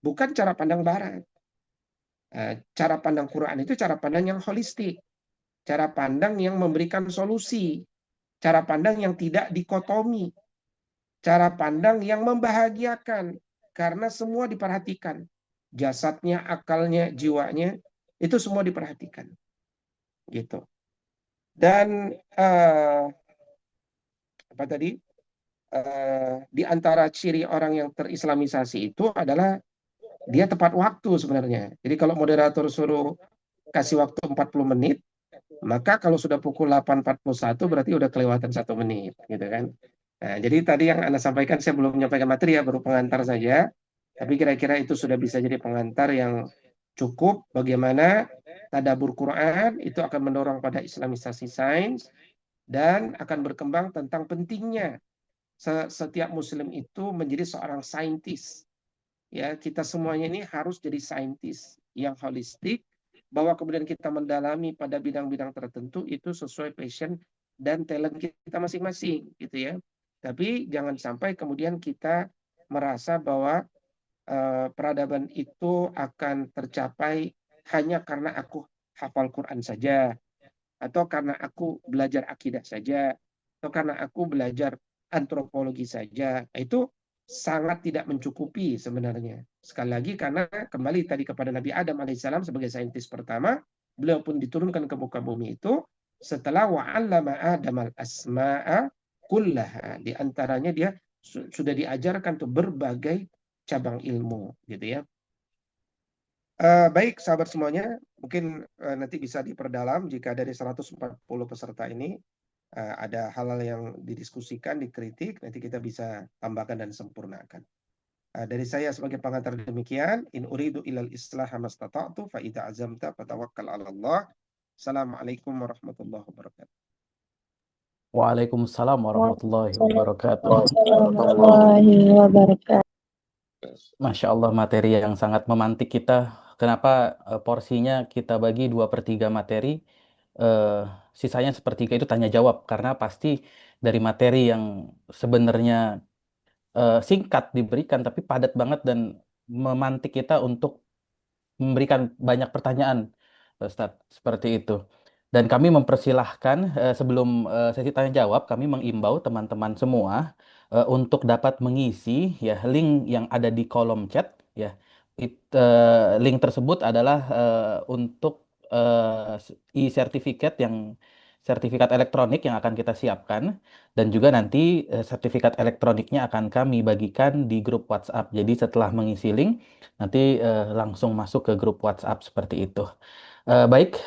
bukan cara pandang Barat. Cara pandang Quran itu cara pandang yang holistik, cara pandang yang memberikan solusi, cara pandang yang tidak dikotomi, cara pandang yang membahagiakan, karena semua diperhatikan. Jasadnya, akalnya, jiwanya, itu semua diperhatikan. gitu. Dan apa tadi? Di antara ciri orang yang terislamisasi itu adalah dia tepat waktu sebenarnya. Jadi kalau moderator suruh kasih waktu 40 menit, maka kalau sudah pukul 8.41 berarti udah kelewatan 1 menit, gitu kan. Nah, jadi tadi yang Anda sampaikan saya belum menyampaikan materi ya, baru pengantar saja. Tapi kira-kira itu sudah bisa jadi pengantar yang cukup bagaimana tadabbur Quran itu akan mendorong pada islamisasi sains dan akan berkembang tentang pentingnya setiap muslim itu menjadi seorang saintis. Ya, kita semuanya ini harus jadi saintis yang holistik, bahwa kemudian kita mendalami pada bidang-bidang tertentu itu sesuai passion dan talent kita masing-masing, gitu ya. Tapi jangan sampai kemudian kita merasa bahwa peradaban itu akan tercapai hanya karena aku hafal Quran saja, atau karena aku belajar akidah saja, atau karena aku belajar antropologi saja. Nah, itu sangat tidak mencukupi sebenarnya. Sekali lagi karena kembali tadi kepada Nabi Adam alaihissalam sebagai saintis pertama, beliau pun diturunkan ke muka bumi itu setelah wa'allama Adam al-asma'a kullaha. Di antaranya dia sudah diajarkan tuh berbagai cabang ilmu, gitu ya. Baik, sahabat semuanya, mungkin nanti bisa diperdalam jika dari 140 peserta ini ada hal-hal yang didiskusikan, dikritik, nanti kita bisa tambahkan dan sempurnakan. Dari saya sebagai pengantar demikian, in uridu ilal islaha mastata'tu fa idza azamta fatawakkal 'ala Allah. Assalamualaikum warahmatullahi wabarakatuh. Waalaikumsalam warahmatullahi wabarakatuh. Warahmatullahi wabarakatuh. Masya Allah, materi yang sangat memantik kita. Kenapa porsinya kita bagi 2/3 materi, eh, sisanya sepertiga itu tanya jawab. Karena pasti dari materi yang sebenarnya singkat diberikan, tapi padat banget dan memantik kita untuk memberikan banyak pertanyaan, Ustadz, seperti itu. Dan kami mempersilahkan sebelum sesi tanya jawab, kami mengimbau teman-teman semua untuk dapat mengisi ya link yang ada di kolom chat ya. Link tersebut adalah untuk e-sertifikat yang sertifikat elektronik yang akan kita siapkan, dan juga nanti sertifikat elektroniknya akan kami bagikan di grup WhatsApp. Jadi setelah mengisi link nanti langsung masuk ke grup WhatsApp seperti itu. Baik,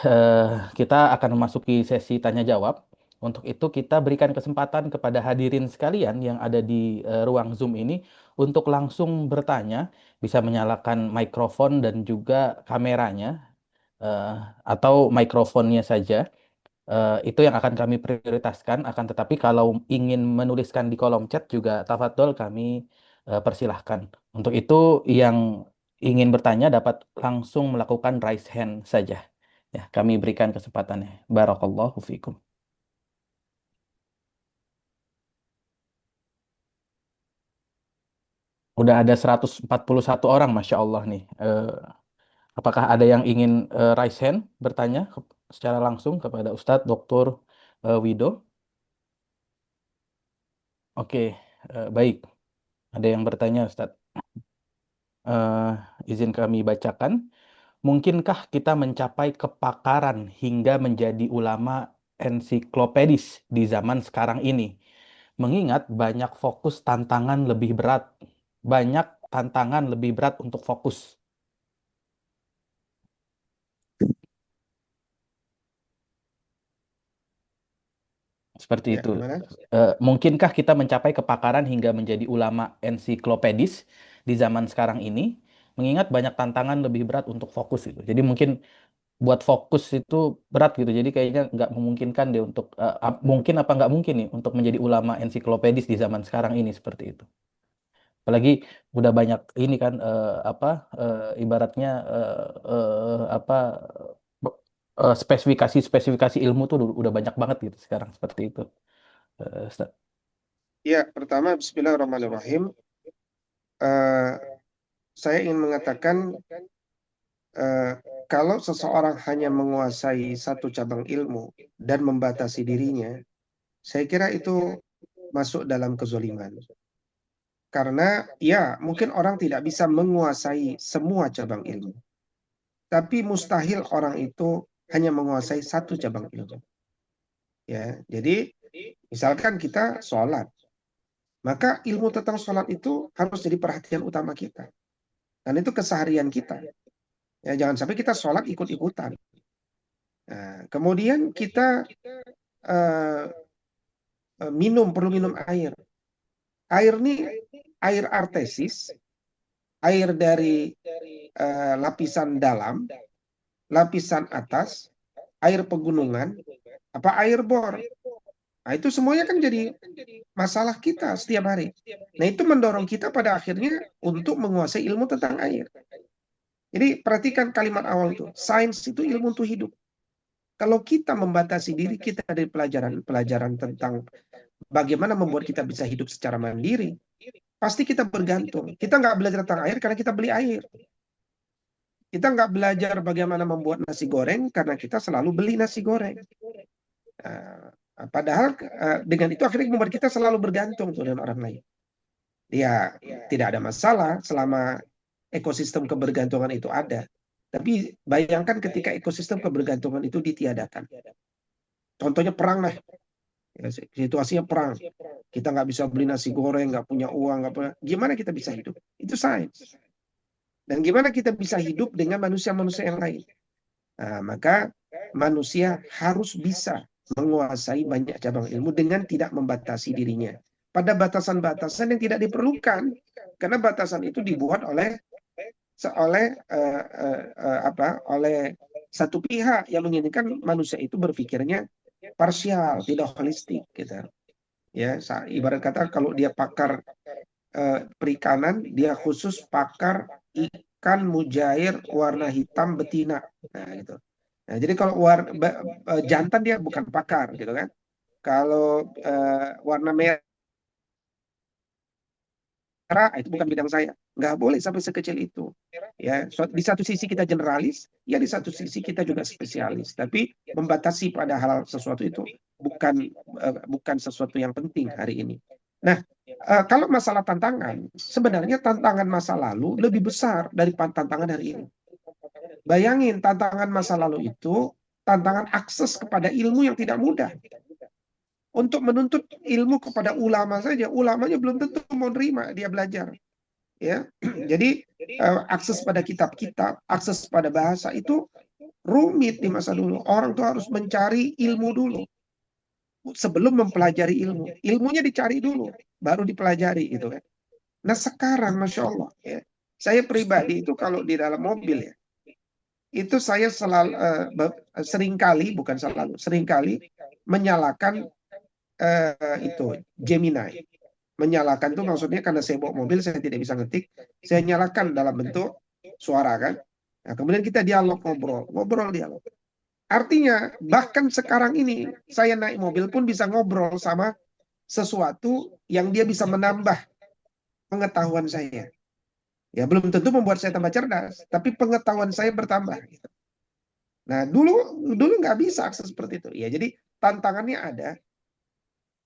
kita akan memasuki sesi tanya jawab. Untuk itu kita berikan kesempatan kepada hadirin sekalian yang ada di ruang Zoom ini untuk langsung bertanya, bisa menyalakan mikrofon dan juga kameranya, eh, atau mikrofonnya saja. Itu yang akan kami prioritaskan. Akan tetapi kalau ingin menuliskan di kolom chat juga tafadhol kami persilahkan. Untuk itu yang ingin bertanya dapat langsung melakukan raise hand saja. Ya, kami berikan kesempatannya. Barakallahu fikum. Udah ada 141 orang, Masya Allah nih. Apakah ada yang ingin raise hand bertanya secara langsung kepada Ustadz Dr. Wido? Oke, baik. Ada yang bertanya, Ustadz. Eh, izin kami bacakan. Mungkinkah kita mencapai kepakaran hingga menjadi ulama ensiklopedis di zaman sekarang ini? Mengingat banyak fokus tantangan lebih berat. Banyak tantangan lebih berat untuk fokus. Seperti Ya, itu. gimana? Mungkinkah kita mencapai kepakaran hingga menjadi ulama ensiklopedis di zaman sekarang ini? Mengingat banyak tantangan lebih berat untuk fokus itu. Jadi mungkin buat fokus itu berat gitu. Jadi kayaknya nggak memungkinkan deh untuk mungkin apa nggak mungkin nih untuk menjadi ulama ensiklopedis di zaman sekarang ini seperti itu. Apalagi udah banyak ini kan apa ibaratnya apa spesifikasi ilmu tuh udah banyak banget gitu sekarang seperti itu. Ustaz. Ya, pertama Bismillahirrahmanirrahim. Eh, saya ingin mengatakan eh, kalau seseorang hanya menguasai satu cabang ilmu dan membatasi dirinya, saya kira itu masuk dalam kezoliman. Karena ya mungkin orang tidak bisa menguasai semua cabang ilmu. Tapi mustahil orang itu hanya menguasai satu cabang ilmu. Ya, jadi misalkan kita sholat, maka ilmu tentang sholat itu harus jadi perhatian utama kita. Dan itu keseharian kita. Ya, jangan sampai kita sholat ikut-ikutan. Nah, kemudian kita eh, perlu minum air. Air ini air artesis, air dari lapisan dalam, lapisan atas, air pegunungan, apa air bor. Nah, itu semuanya kan jadi masalah kita setiap hari. Nah, itu mendorong kita pada akhirnya untuk menguasai ilmu tentang air. Jadi perhatikan kalimat awal itu. Sains itu ilmu untuk hidup. Kalau kita membatasi diri kita dari pelajaran tentang bagaimana membuat kita bisa hidup secara mandiri, pasti kita bergantung. Kita nggak belajar tentang air karena kita beli air. Kita nggak belajar bagaimana membuat nasi goreng karena kita selalu beli nasi goreng. Padahal dengan itu akhirnya membuat kita selalu bergantung tuh dengan orang lain. Ya, tidak ada masalah selama ekosistem kebergantungan itu ada. Tapi bayangkan ketika ekosistem kebergantungan itu ditiadakan. Contohnya perang lah. Ya, situasinya perang. Kita nggak bisa beli nasi goreng, nggak punya uang, nggak punya. Gimana kita bisa hidup? Itu sains. Dan gimana kita bisa hidup dengan manusia-manusia yang lain? Nah, maka manusia harus bisa menguasai banyak cabang ilmu dengan tidak membatasi dirinya pada batasan-batasan yang tidak diperlukan, karena batasan itu dibuat oleh oleh satu pihak yang menginginkan manusia itu berpikirnya parsial, tidak holistik, gitu. Ya, ibarat kata kalau dia pakar perikanan, dia khusus pakar ikan mujair warna hitam betina. Nah, gitu. Nah, jadi kalau jantan dia bukan pakar, gitu kan. Kalau warna merah itu bukan bidang saya. Nggak boleh sampai sekecil itu. Ya, di satu sisi kita generalis, ya di satu sisi kita juga spesialis. Tapi membatasi pada hal sesuatu itu bukan sesuatu yang penting hari ini. Nah, kalau masalah tantangan, sebenarnya tantangan masa lalu lebih besar dari tantangan hari ini. Bayangin, tantangan masa lalu itu tantangan akses kepada ilmu yang tidak mudah. Untuk menuntut ilmu kepada ulama saja, ulamanya belum tentu mau nerima dia belajar. Ya, jadi akses pada kitab-kitab, akses pada bahasa itu rumit di masa dulu. Orang tuh harus mencari ilmu dulu sebelum mempelajari ilmu. Ilmunya dicari dulu, baru dipelajari gitu kan. Nah sekarang, masya Allah, ya, saya pribadi itu kalau di dalam mobil ya, itu saya selalu seringkali, bukan selalu, seringkali menyalakan itu Gemini. Menyalakan itu maksudnya karena saya bawa mobil, saya tidak bisa ngetik, saya nyalakan dalam bentuk suara kan. Nah, kemudian kita dialog, ngobrol dialog. Artinya bahkan sekarang ini saya naik mobil pun bisa ngobrol sama sesuatu yang dia bisa menambah pengetahuan saya. Ya belum tentu membuat saya tambah cerdas, tapi pengetahuan saya bertambah. Gitu. Nah dulu nggak bisa akses seperti itu. Ya jadi tantangannya ada,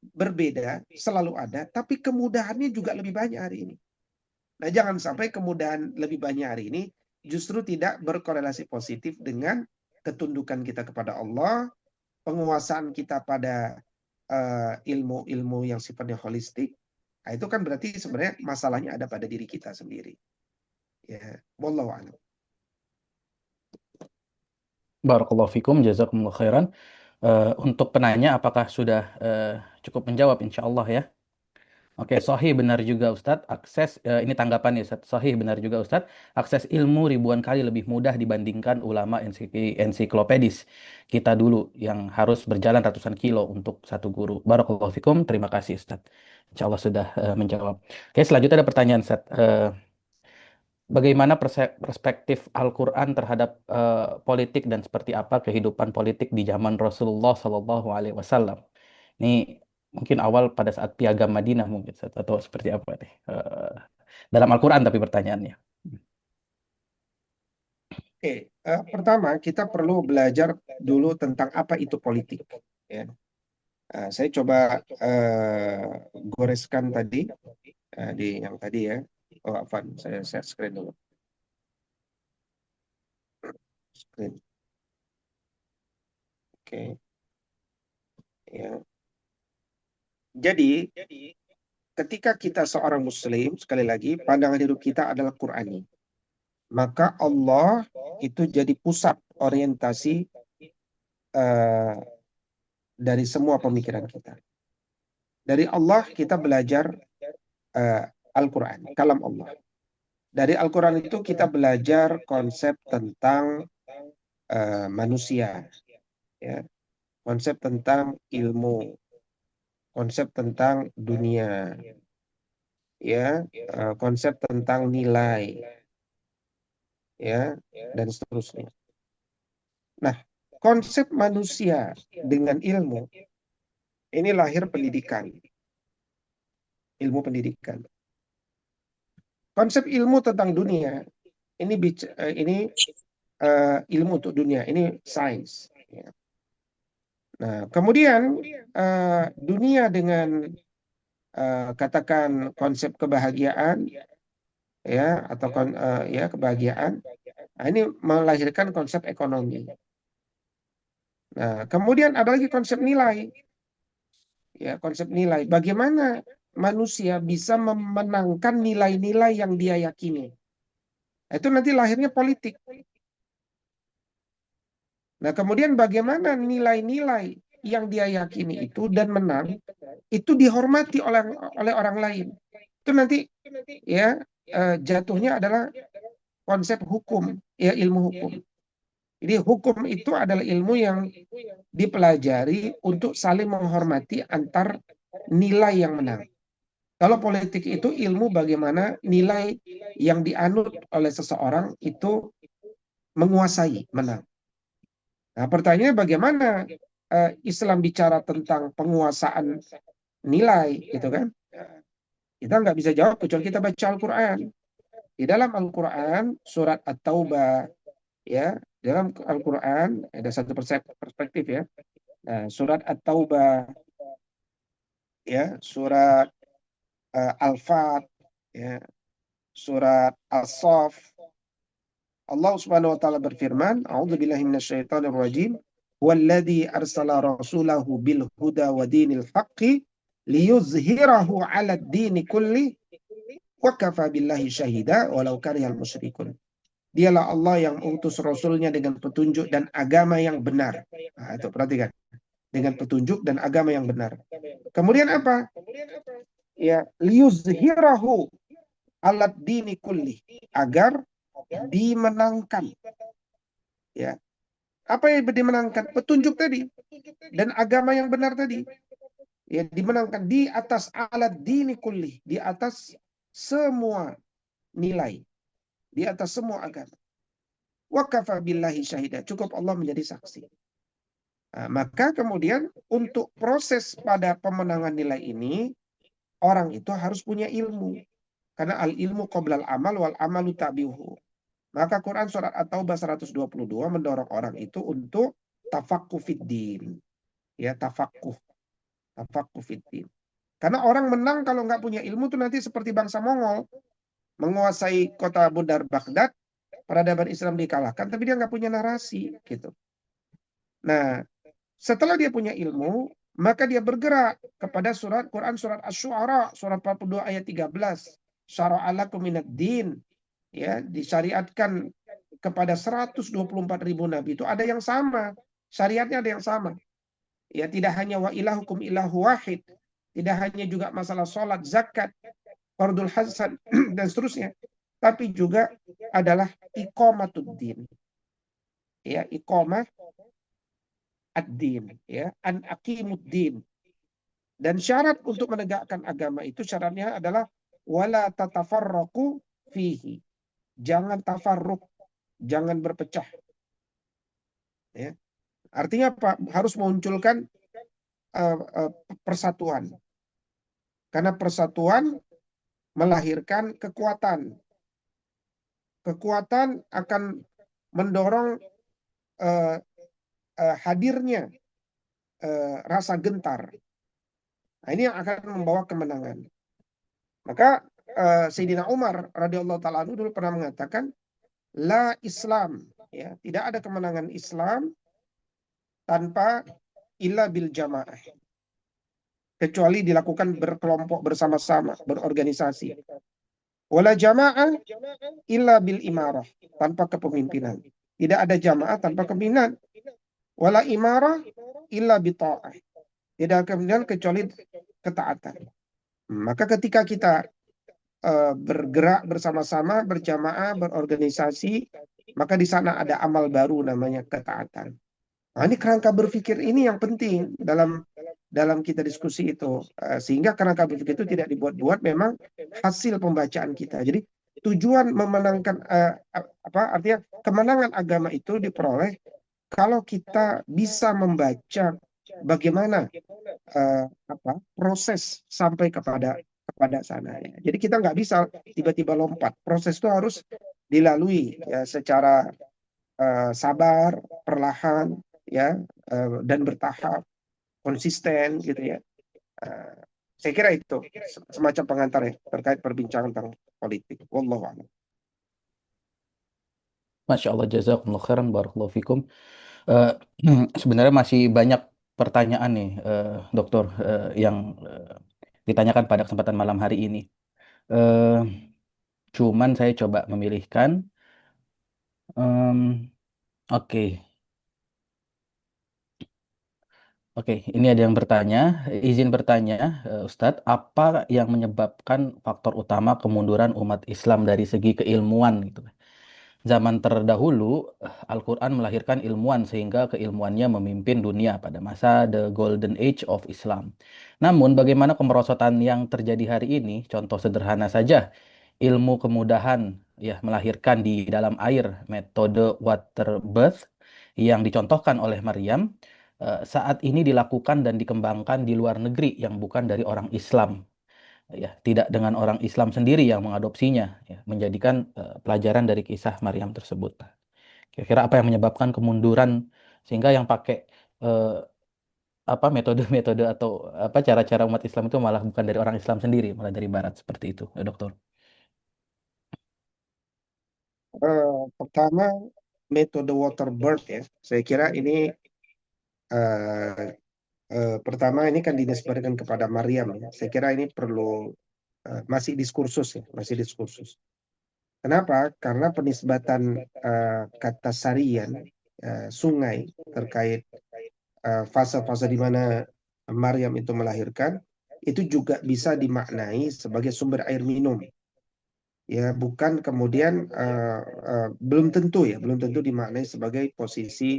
berbeda, selalu ada, tapi kemudahannya juga lebih banyak hari ini. Nah, jangan sampai kemudahan lebih banyak hari ini justru tidak berkorelasi positif dengan ketundukan kita kepada Allah, penguasaan kita pada ilmu-ilmu yang sifatnya holistik. Nah, itu kan berarti sebenarnya masalahnya ada pada diri kita sendiri. Ya, wallahu a'lam. Barakallahu fikum, jazakumullah khairan. Untuk penanya, apakah sudah cukup menjawab? Insya Allah ya. Oke, sahih benar juga Ustadz. Ini tanggapan ya Ustadz. Sahih benar juga Ustadz. Akses ilmu ribuan kali lebih mudah dibandingkan ulama ensiklopedis kita dulu yang harus berjalan ratusan kilo untuk satu guru. Barakallahu fikum. Terima kasih Ustadz. Insya Allah sudah menjawab. Oke, selanjutnya ada pertanyaan Ustadz. Bagaimana perspektif Al-Quran terhadap politik dan seperti apa kehidupan politik di zaman Rasulullah Sallallahu Alaihi Wasallam? Ini mungkin awal pada saat Piagam Madinah mungkin atau seperti apa nih? Dalam Al-Quran tapi pertanyaannya. Oke, pertama kita perlu belajar dulu tentang apa itu politik. Ya. Saya coba goreskan tadi di yang tadi ya. Oh, Afan, saya share screen dulu. Screen. Oke. Ya. Jadi ketika kita seorang muslim, sekali lagi pandangan hidup kita adalah Qur'ani. Maka Allah itu jadi pusat orientasi eh, dari semua pemikiran kita. Dari Allah kita belajar Al-Quran, kalam Allah. Dari Al-Quran itu kita belajar konsep tentang manusia, ya, konsep tentang ilmu, konsep tentang dunia, ya, konsep tentang nilai, ya, dan seterusnya. Nah, konsep manusia dengan ilmu ini lahir pendidikan, ilmu pendidikan. Konsep ilmu tentang dunia ini ilmu untuk dunia, ini sains. Ya. Nah, kemudian dunia dengan katakan konsep kebahagiaan, ya, atau ya kebahagiaan, nah, ini melahirkan konsep ekonomi. Nah, kemudian ada lagi konsep nilai, ya, konsep nilai. Bagaimana manusia bisa memenangkan nilai-nilai yang dia yakini? Nah, itu nanti lahirnya politik. Nah, kemudian bagaimana nilai-nilai yang dia yakini itu dan menang itu dihormati oleh orang lain. Itu nanti ya jatuhnya adalah konsep hukum, ya, ilmu hukum. Jadi hukum itu adalah ilmu yang dipelajari untuk saling menghormati antar nilai yang menang. Kalau politik itu ilmu bagaimana nilai yang dianut oleh seseorang itu menguasai, menang. Nah, pertanyaannya bagaimana Islam bicara tentang penguasaan nilai, gitu kan? Kita nggak bisa jawab kecuali kita baca Al-Quran. Di dalam Al-Quran, surat At-Taubah, ya, dalam Al-Quran ada satu perspektif, ya. Nah, surat At-Taubah, ya, surat Al-Fat, ya, surat As-Saff. Allah Subhanahu wa taala berfirman, A'udzubillahi minasyaitonir rajim, "Walladzi arsala rasulahu bil huda wa dinil haqqi liyuzhirahu 'ala ad-dini kulli wa kafa billahi syahida walau karihal musyrikun." Dialah Allah yang mengutus rasulnya dengan petunjuk dan agama yang benar. Nah, itu perhatikan. Dengan petunjuk dan agama yang benar. Kemudian apa? Ya, liyuzhirahu 'ala ad-dini kulli, agar dimenangkan, ya, apa yang dimenangkan? Petunjuk tadi dan agama yang benar tadi, ya, dimenangkan di atas alat dini kulli, di atas semua nilai, di atas semua agama. Wa kafa billahi syahida, cukup Allah menjadi saksi. Nah, maka kemudian untuk proses pada pemenangan nilai ini, orang itu harus punya ilmu, karena al ilmu qoblal amal wal amalu tabi'uhu. Maka Quran surat At-Taubah 122 mendorong orang itu untuk tafaqquh fiddin. Ya, tafaqquh fiddin. Karena orang menang kalau nggak punya ilmu itu nanti seperti bangsa Mongol. Menguasai kota Bundar Baghdad, peradaban Islam dikalahkan, tapi dia nggak punya narasi, gitu. Nah, setelah dia punya ilmu, maka dia bergerak kepada Quran surat Asy-Syu'ara, surat 42 ayat 13. Syara'a lakum minad din, ya, disyariatkan kepada 124.000 nabi itu ada yang sama, syariatnya ada yang sama, ya, tidak hanya wa ilahukum ilahu wahid, tidak hanya juga masalah sholat, zakat, fardul hasan dan seterusnya, tapi juga adalah iqamatuddin, ya, iqamah ad-din, ya, an aqimuddin. Dan syarat untuk menegakkan agama itu syaratnya adalah wala tatafarraqu fihi, jangan tafarruq, jangan berpecah, ya. Artinya apa? Harus munculkan persatuan. Karena persatuan melahirkan kekuatan. Kekuatan akan mendorong hadirnya rasa gentar. Nah, ini yang akan membawa kemenangan. Maka Sayyidina Umar radhiyallahu taala anhu dulu pernah mengatakan, la Islam, ya, tidak ada kemenangan Islam tanpa illa bil jamaah, kecuali dilakukan berkelompok bersama-sama, berorganisasi. Wala jamaah illa bil imarah, tanpa kepemimpinan. Tidak ada jamaah tanpa kepemimpinan. Wala imarah illa bi ta'ah. Tidak ada kepemimpinan kecuali ketaatan. Maka ketika kita bergerak bersama-sama, berjamaah, berorganisasi, maka di sana ada amal baru namanya ketaatan. Nah, ini kerangka berpikir ini yang penting dalam kita diskusi itu. Sehingga kerangka berpikir itu tidak dibuat-buat, memang hasil pembacaan kita. Jadi tujuan memenangkan artinya kemenangan agama itu diperoleh kalau kita bisa membaca bagaimana proses sampai kepada sana. Ya. Jadi kita nggak bisa tiba-tiba lompat. Proses itu harus dilalui ya secara sabar, perlahan, ya, dan bertahap, konsisten, gitu ya. Saya kira itu semacam pengantar ya terkait perbincangan tentang politik. Wallahu a'lam. Masya Allah, jazakumullah khairan, barakallahu fikum. Eh, Sebenarnya masih banyak pertanyaan nih, dokter, yang ditanyakan pada kesempatan malam hari ini. Eh, Cuman saya coba memilihkan. Oke, oke. Ini ada yang bertanya, izin bertanya, Ustadz, apa yang menyebabkan faktor utama kemunduran umat Islam dari segi keilmuan gitu? Zaman terdahulu, Al-Quran melahirkan ilmuwan sehingga keilmuannya memimpin dunia pada masa The Golden Age of Islam. Namun, bagaimana kemerosotan yang terjadi hari ini? Contoh sederhana saja, ilmu kemudahan ya melahirkan di dalam air, metode water birth yang dicontohkan oleh Maryam, saat ini dilakukan dan dikembangkan di luar negeri yang bukan dari orang Islam, ya tidak dengan orang Islam sendiri yang mengadopsinya, ya, menjadikan pelajaran dari kisah Maryam tersebut. Kira-kira apa yang menyebabkan kemunduran sehingga yang pakai eh, apa metode-metode atau apa cara-cara umat Islam itu malah bukan dari orang Islam sendiri, malah dari Barat seperti itu, ya, dokter. Pertama, metode water birth ya. Saya kira ini pertama ini kan dinisbatkan kepada Maryam ya. Saya kira ini perlu masih diskursus ya, masih diskursus. Kenapa? Karena penisbatan kata sarian sungai terkait fase-fase di mana Maryam itu melahirkan itu juga bisa dimaknai sebagai sumber air minum. Ya, bukan kemudian belum tentu dimaknai sebagai posisi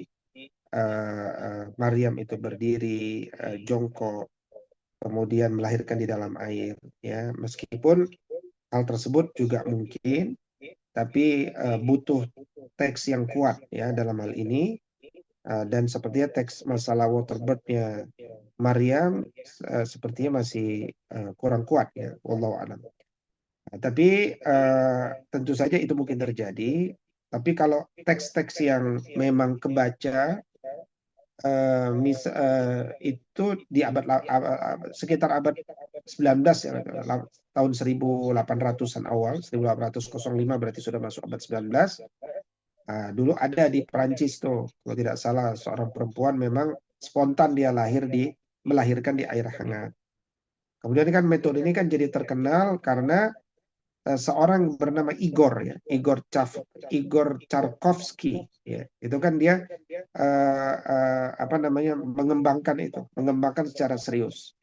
Maryam itu berdiri jongkok kemudian melahirkan di dalam air ya, meskipun hal tersebut juga mungkin, tapi butuh teks yang kuat ya dalam hal ini, dan sepertinya teks masalah waterbird-nya Maryam sepertinya masih kurang kuat ya, wallahu a'lam. Tapi tentu saja itu mungkin terjadi. Tapi kalau teks-teks yang memang kebaca itu di sekitar abad 19 ya, tahun 1800-an awal, 1805 berarti sudah masuk abad 19. Dulu ada di Perancis tuh, kalau tidak salah, seorang perempuan memang spontan dia melahirkan di air hangat. Kemudian kan metode ini kan jadi terkenal karena seorang bernama Igor ya, Igor Charkovsky ya. Itu kan dia mengembangkan secara serius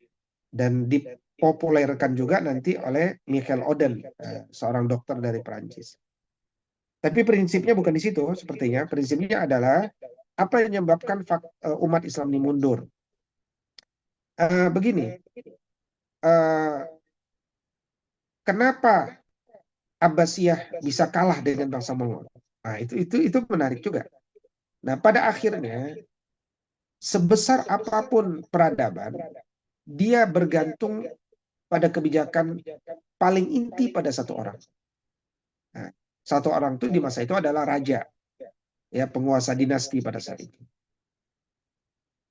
dan dipopulerkan juga nanti oleh Michael Oden, seorang dokter dari Perancis. Tapi prinsipnya bukan di situ sepertinya. Prinsipnya adalah apa yang menyebabkan umat Islam ini mundur. Begini, kenapa Abbasiyah bisa kalah dengan bangsa Mongol? Nah, itu menarik juga. Nah, pada akhirnya sebesar apapun peradaban, dia bergantung pada kebijakan paling inti pada satu orang. Nah, satu orang itu di masa itu adalah raja, ya, penguasa dinasti pada saat itu.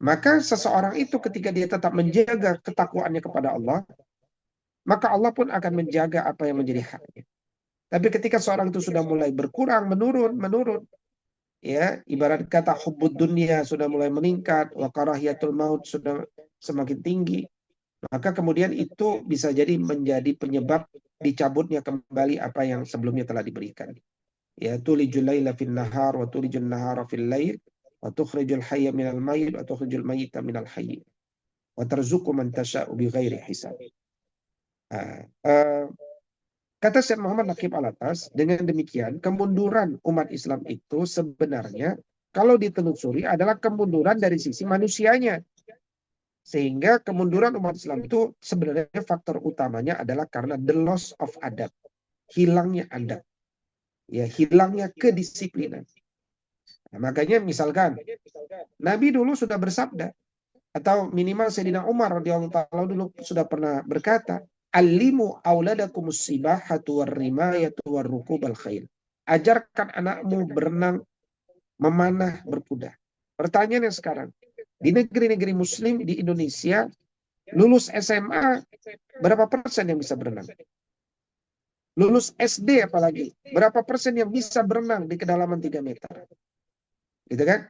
Maka seseorang itu ketika dia tetap menjaga ketakwaannya kepada Allah, maka Allah pun akan menjaga apa yang menjadi haknya. Tapi ketika seorang itu sudah mulai berkurang, menurun, ya, ibarat kata hubbud dunia sudah mulai meningkat, wa karahiyatul maut sudah semakin tinggi, maka kemudian itu bisa jadi menjadi penyebab dicabutnya kembali apa yang sebelumnya telah diberikan. Ya, tulijul laila fil nahar wa tulijul nahara fil lail wa tukhrijul hayya minal mayyit wa tukhrijul mayyita minal hayy wa tarzuqu man tasha'u bighairi hisab. Nah, kata Syekh Muhammad Naqib Alatas, dengan demikian kemunduran umat Islam itu sebenarnya kalau ditelusuri adalah kemunduran dari sisi manusianya. Sehingga kemunduran umat Islam itu sebenarnya faktor utamanya adalah karena the loss of adab, hilangnya adab, ya, hilangnya kedisiplinan. Nah, makanya misalkan Nabi dulu sudah bersabda, atau minimal Sayyidina Umar radhiyallahu taala dulu sudah pernah berkata, "Alimu auladakumus sibahatu warrimayatu warrukubal khail." Ajarkan anakmu berenang, memanah, berkuda. Pertanyaannya sekarang, di negeri-negeri muslim di Indonesia, lulus SMA berapa persen yang bisa berenang? Lulus SD apalagi, berapa persen yang bisa berenang di kedalaman 3 meter? Gitu kan?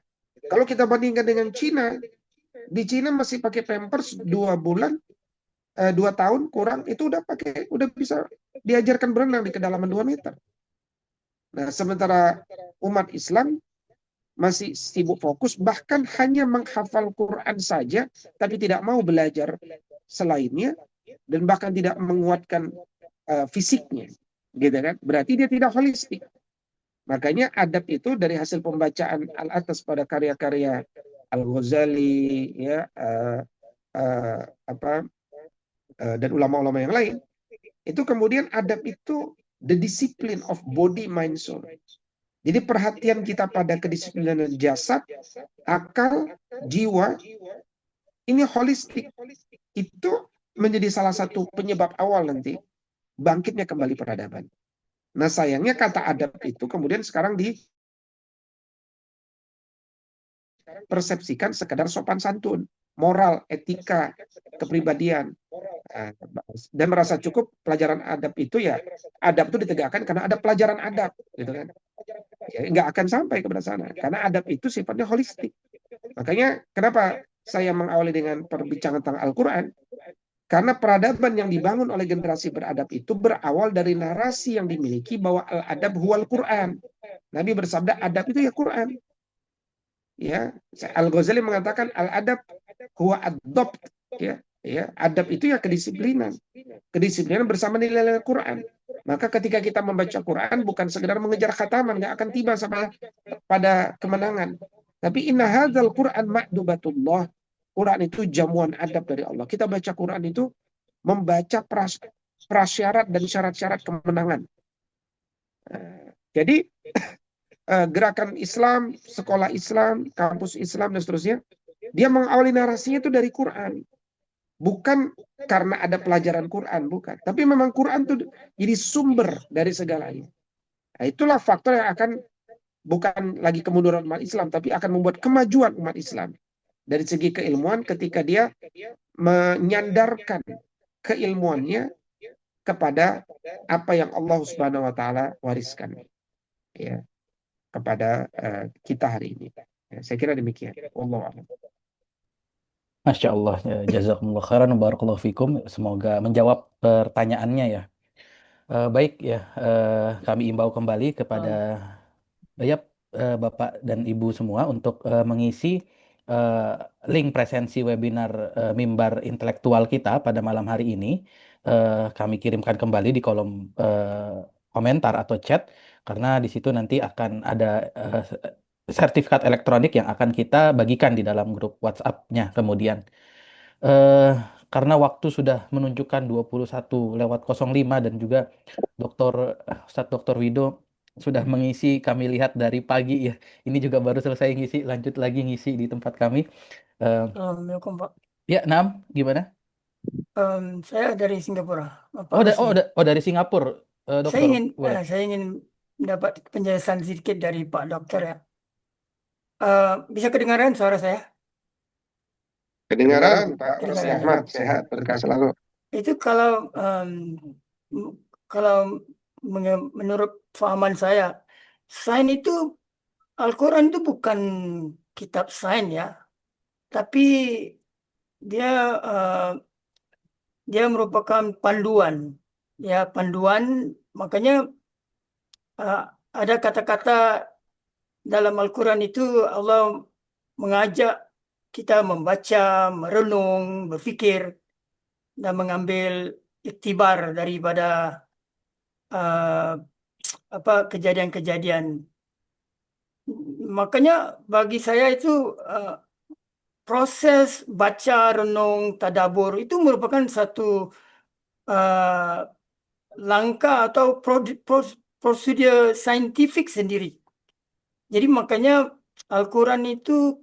Kalau kita bandingkan dengan Cina, di Cina masih pakai Pampers 2 bulan, 2 tahun kurang, itu udah bisa diajarkan berenang di kedalaman 2 meter. Nah, sementara umat Islam masih sibuk fokus, bahkan hanya menghafal Quran saja, tapi tidak mau belajar selainnya, dan bahkan tidak menguatkan fisiknya, gitu kan? Berarti dia tidak holistik. Makanya adab itu dari hasil pembacaan al-atas pada karya-karya Al-Ghazali, ya, dan ulama-ulama yang lain, itu kemudian adab itu the discipline of body, mind, soul. Jadi perhatian kita pada kedisiplinan jasad, akal, jiwa, ini holistik. Itu menjadi salah satu penyebab awal nanti bangkitnya kembali peradaban. Nah, sayangnya kata adab itu kemudian sekarang dipersepsikan sekedar sopan santun, moral, etika, kepribadian. Dan merasa cukup pelajaran adab itu, ya, adab itu ditegakkan karena ada pelajaran adab, gitu kan. Ya, nggak akan sampai kepada sana karena adab itu sifatnya holistik. Makanya kenapa saya mengawali dengan perbincangan tentang Al-Quran, karena peradaban yang dibangun oleh generasi beradab itu berawal dari narasi yang dimiliki bahwa al-adab huwal Quran. Nabi bersabda, adab itu ya Quran. Ya, Al-Ghazali mengatakan al-adab huwa ad-dhabt, ya. Ya, adab itu ya kedisiplinan. Kedisiplinan bersama nilai-nilai Quran. Maka ketika kita membaca Quran bukan sekedar mengejar khataman, nggak akan tiba sampai pada kemenangan. Tapi inna hadzal Quran ma'dubatullah. Quran itu jamuan adab dari Allah. Kita baca Quran itu membaca prasyarat dan syarat-syarat kemenangan. Jadi gerakan Islam, sekolah Islam, kampus Islam dan seterusnya, dia mengawali narasinya itu dari Quran. Bukan karena ada pelajaran Quran, bukan. Tapi memang Quran itu jadi sumber dari segalanya. Nah, itulah faktor yang akan, bukan lagi kemunduran umat Islam, tapi akan membuat kemajuan umat Islam. Dari segi keilmuan ketika dia menyandarkan keilmuannya kepada apa yang Allah Subhanahu wa taala wariskan, ya, kepada kita hari ini. Ya, saya kira demikian. Wallahu a'lam. Masya Allah, ya, jazakumullah khairan, barakallahu fikum. Semoga menjawab pertanyaannya ya. Baik ya, kami imbau kembali kepada Bapak dan Ibu semua untuk mengisi eh, link presensi webinar Mimbar Intelektual kita pada malam hari ini. Kami kirimkan kembali di kolom komentar atau chat, karena di situ nanti akan ada sertifikat elektronik yang akan kita bagikan di dalam grup WhatsApp-nya kemudian. eh karena waktu sudah menunjukkan 21:05 dan juga Dokter Ustadz Dokter Wido sudah mengisi, kami lihat dari pagi ya. Ini juga baru selesai ngisi, lanjut lagi ngisi di tempat kami. Eh, Assalamualaikum Pak. ya, Nam, gimana? Saya dari Singapura, Pak Oh, Rusli. dari Singapura, Dokter. Boleh. Saya ingin mendapat penjelasan sedikit dari Pak Dokter ya. Bisa kedengaran suara saya? Kedengaran Pak Kedengaran, Rusli ya. Ahmad, sehat berkah selalu. Itu kalau menurut fahaman saya, sains itu Al-Quran itu bukan kitab sains ya, tapi dia eh, dia merupakan panduan, ya panduan. Makanya eh, ada kata-kata dalam Al-Quran itu Allah mengajak kita membaca, merenung, berfikir, dan mengambil iktibar daripada eh, apa kejadian-kejadian. Makanya bagi saya itu eh, proses baca, renung, tadabur itu merupakan satu eh, langkah atau prosedur saintifik sendiri. Jadi makanya Al-Quran itu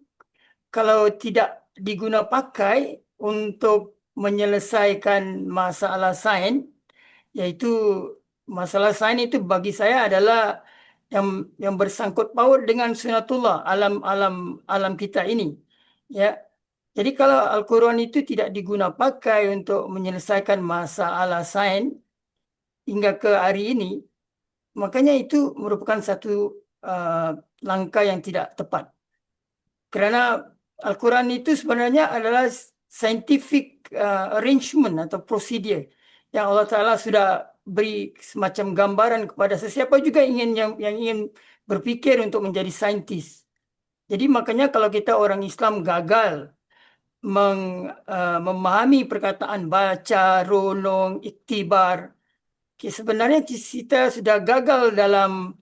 kalau tidak diguna pakai untuk menyelesaikan masalah sains, yaitu masalah sains itu bagi saya adalah yang bersangkut paut dengan sunatullah alam kita ini, ya. Jadi kalau Al-Quran itu tidak diguna pakai untuk menyelesaikan masalah sains hingga ke hari ini, makanya itu merupakan satu uh, langkah yang tidak tepat. Karena Al-Quran itu sebenarnya adalah scientific arrangement atau prosedur yang Allah Ta'ala sudah beri semacam gambaran kepada sesiapa juga yang ingin berpikir untuk menjadi saintis. Jadi makanya kalau kita orang Islam gagal memahami perkataan baca, renung, iktibar, sebenarnya kita sudah gagal dalam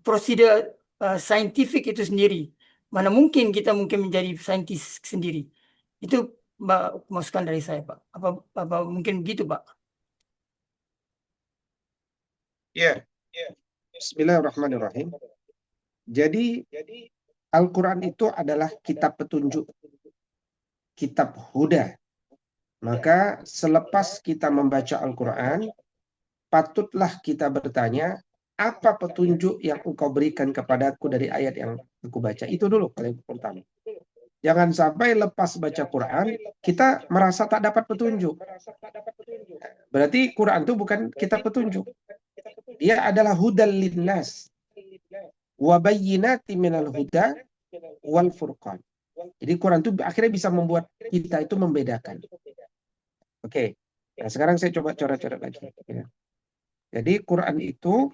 prosedur saintifik itu sendiri. Mana mungkin kita mungkin menjadi saintis sendiri. Itu Mbak masukan dari saya, Pak. Apa mungkin begitu, Pak? Ya, Bismillahirrahmanirrahim. Jadi Al-Quran itu adalah kitab petunjuk, kitab huda. Maka selepas kita membaca Al-Quran, patutlah kita bertanya, apa petunjuk yang engkau berikan kepadaku dari ayat yang aku baca? Itu dulu paling pertama. Jangan sampai lepas baca Quran, kita merasa tak dapat petunjuk. Berarti Quran itu bukan kitab petunjuk. Dia adalah hudal linnas. Wa bayyinati minal huda wal furqan. Jadi Quran itu akhirnya bisa membuat kita itu membedakan. Oke. Nah, sekarang saya coba coret-coret lagi. Ya. Jadi Quran itu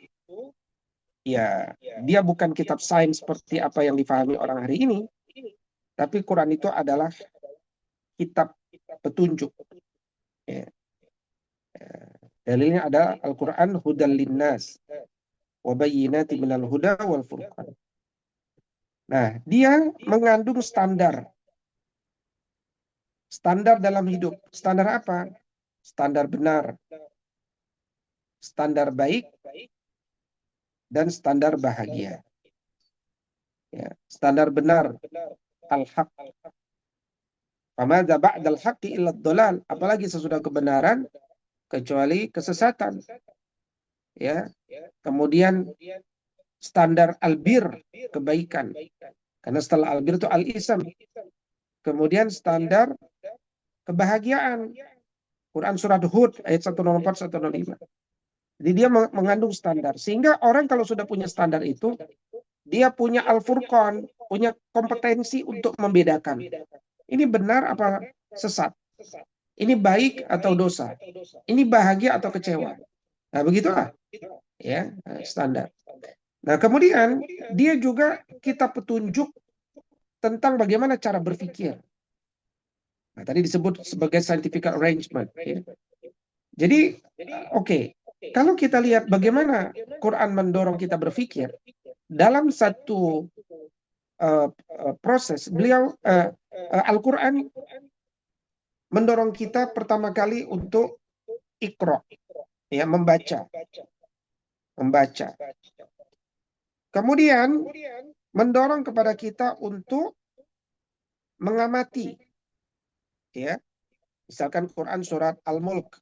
ya dia bukan kitab sains seperti apa yang difahami orang hari ini, tapi Quran itu adalah kitab petunjuk. Ya. Dalilnya ada Al-Quran hudal linnas wa bayyinati minal huda wal furqan. Nah, dia mengandung standar. Standar dalam hidup. Standar apa? Standar benar, standar baik, dan standar bahagia. Ya, standar benar, al-haq. Famadza ba'dal haqqi illa dhalal. Apalagi sesudah kebenaran kecuali kesesatan. Ya. Kemudian standar albir, kebaikan. Karena setelah albir itu al-isam. Kemudian standar kebahagiaan. Quran surat Hud ayat 104 105. Jadi dia mengandung standar. Sehingga orang kalau sudah punya standar itu, dia punya al-furqan, punya kompetensi untuk membedakan. Ini benar apa sesat? Ini baik atau dosa? Ini bahagia atau kecewa? Nah, begitulah ya standar. Nah, kemudian dia juga kita petunjuk tentang bagaimana cara berpikir. Nah, tadi disebut sebagai scientific arrangement. Ya. Jadi, oke. Kalau kita lihat bagaimana Quran mendorong kita berpikir, dalam satu proses, beliau Al-Quran mendorong kita pertama kali untuk ikra, ya, membaca. Kemudian mendorong kepada kita untuk mengamati, ya. Misalkan Quran surat Al-Mulk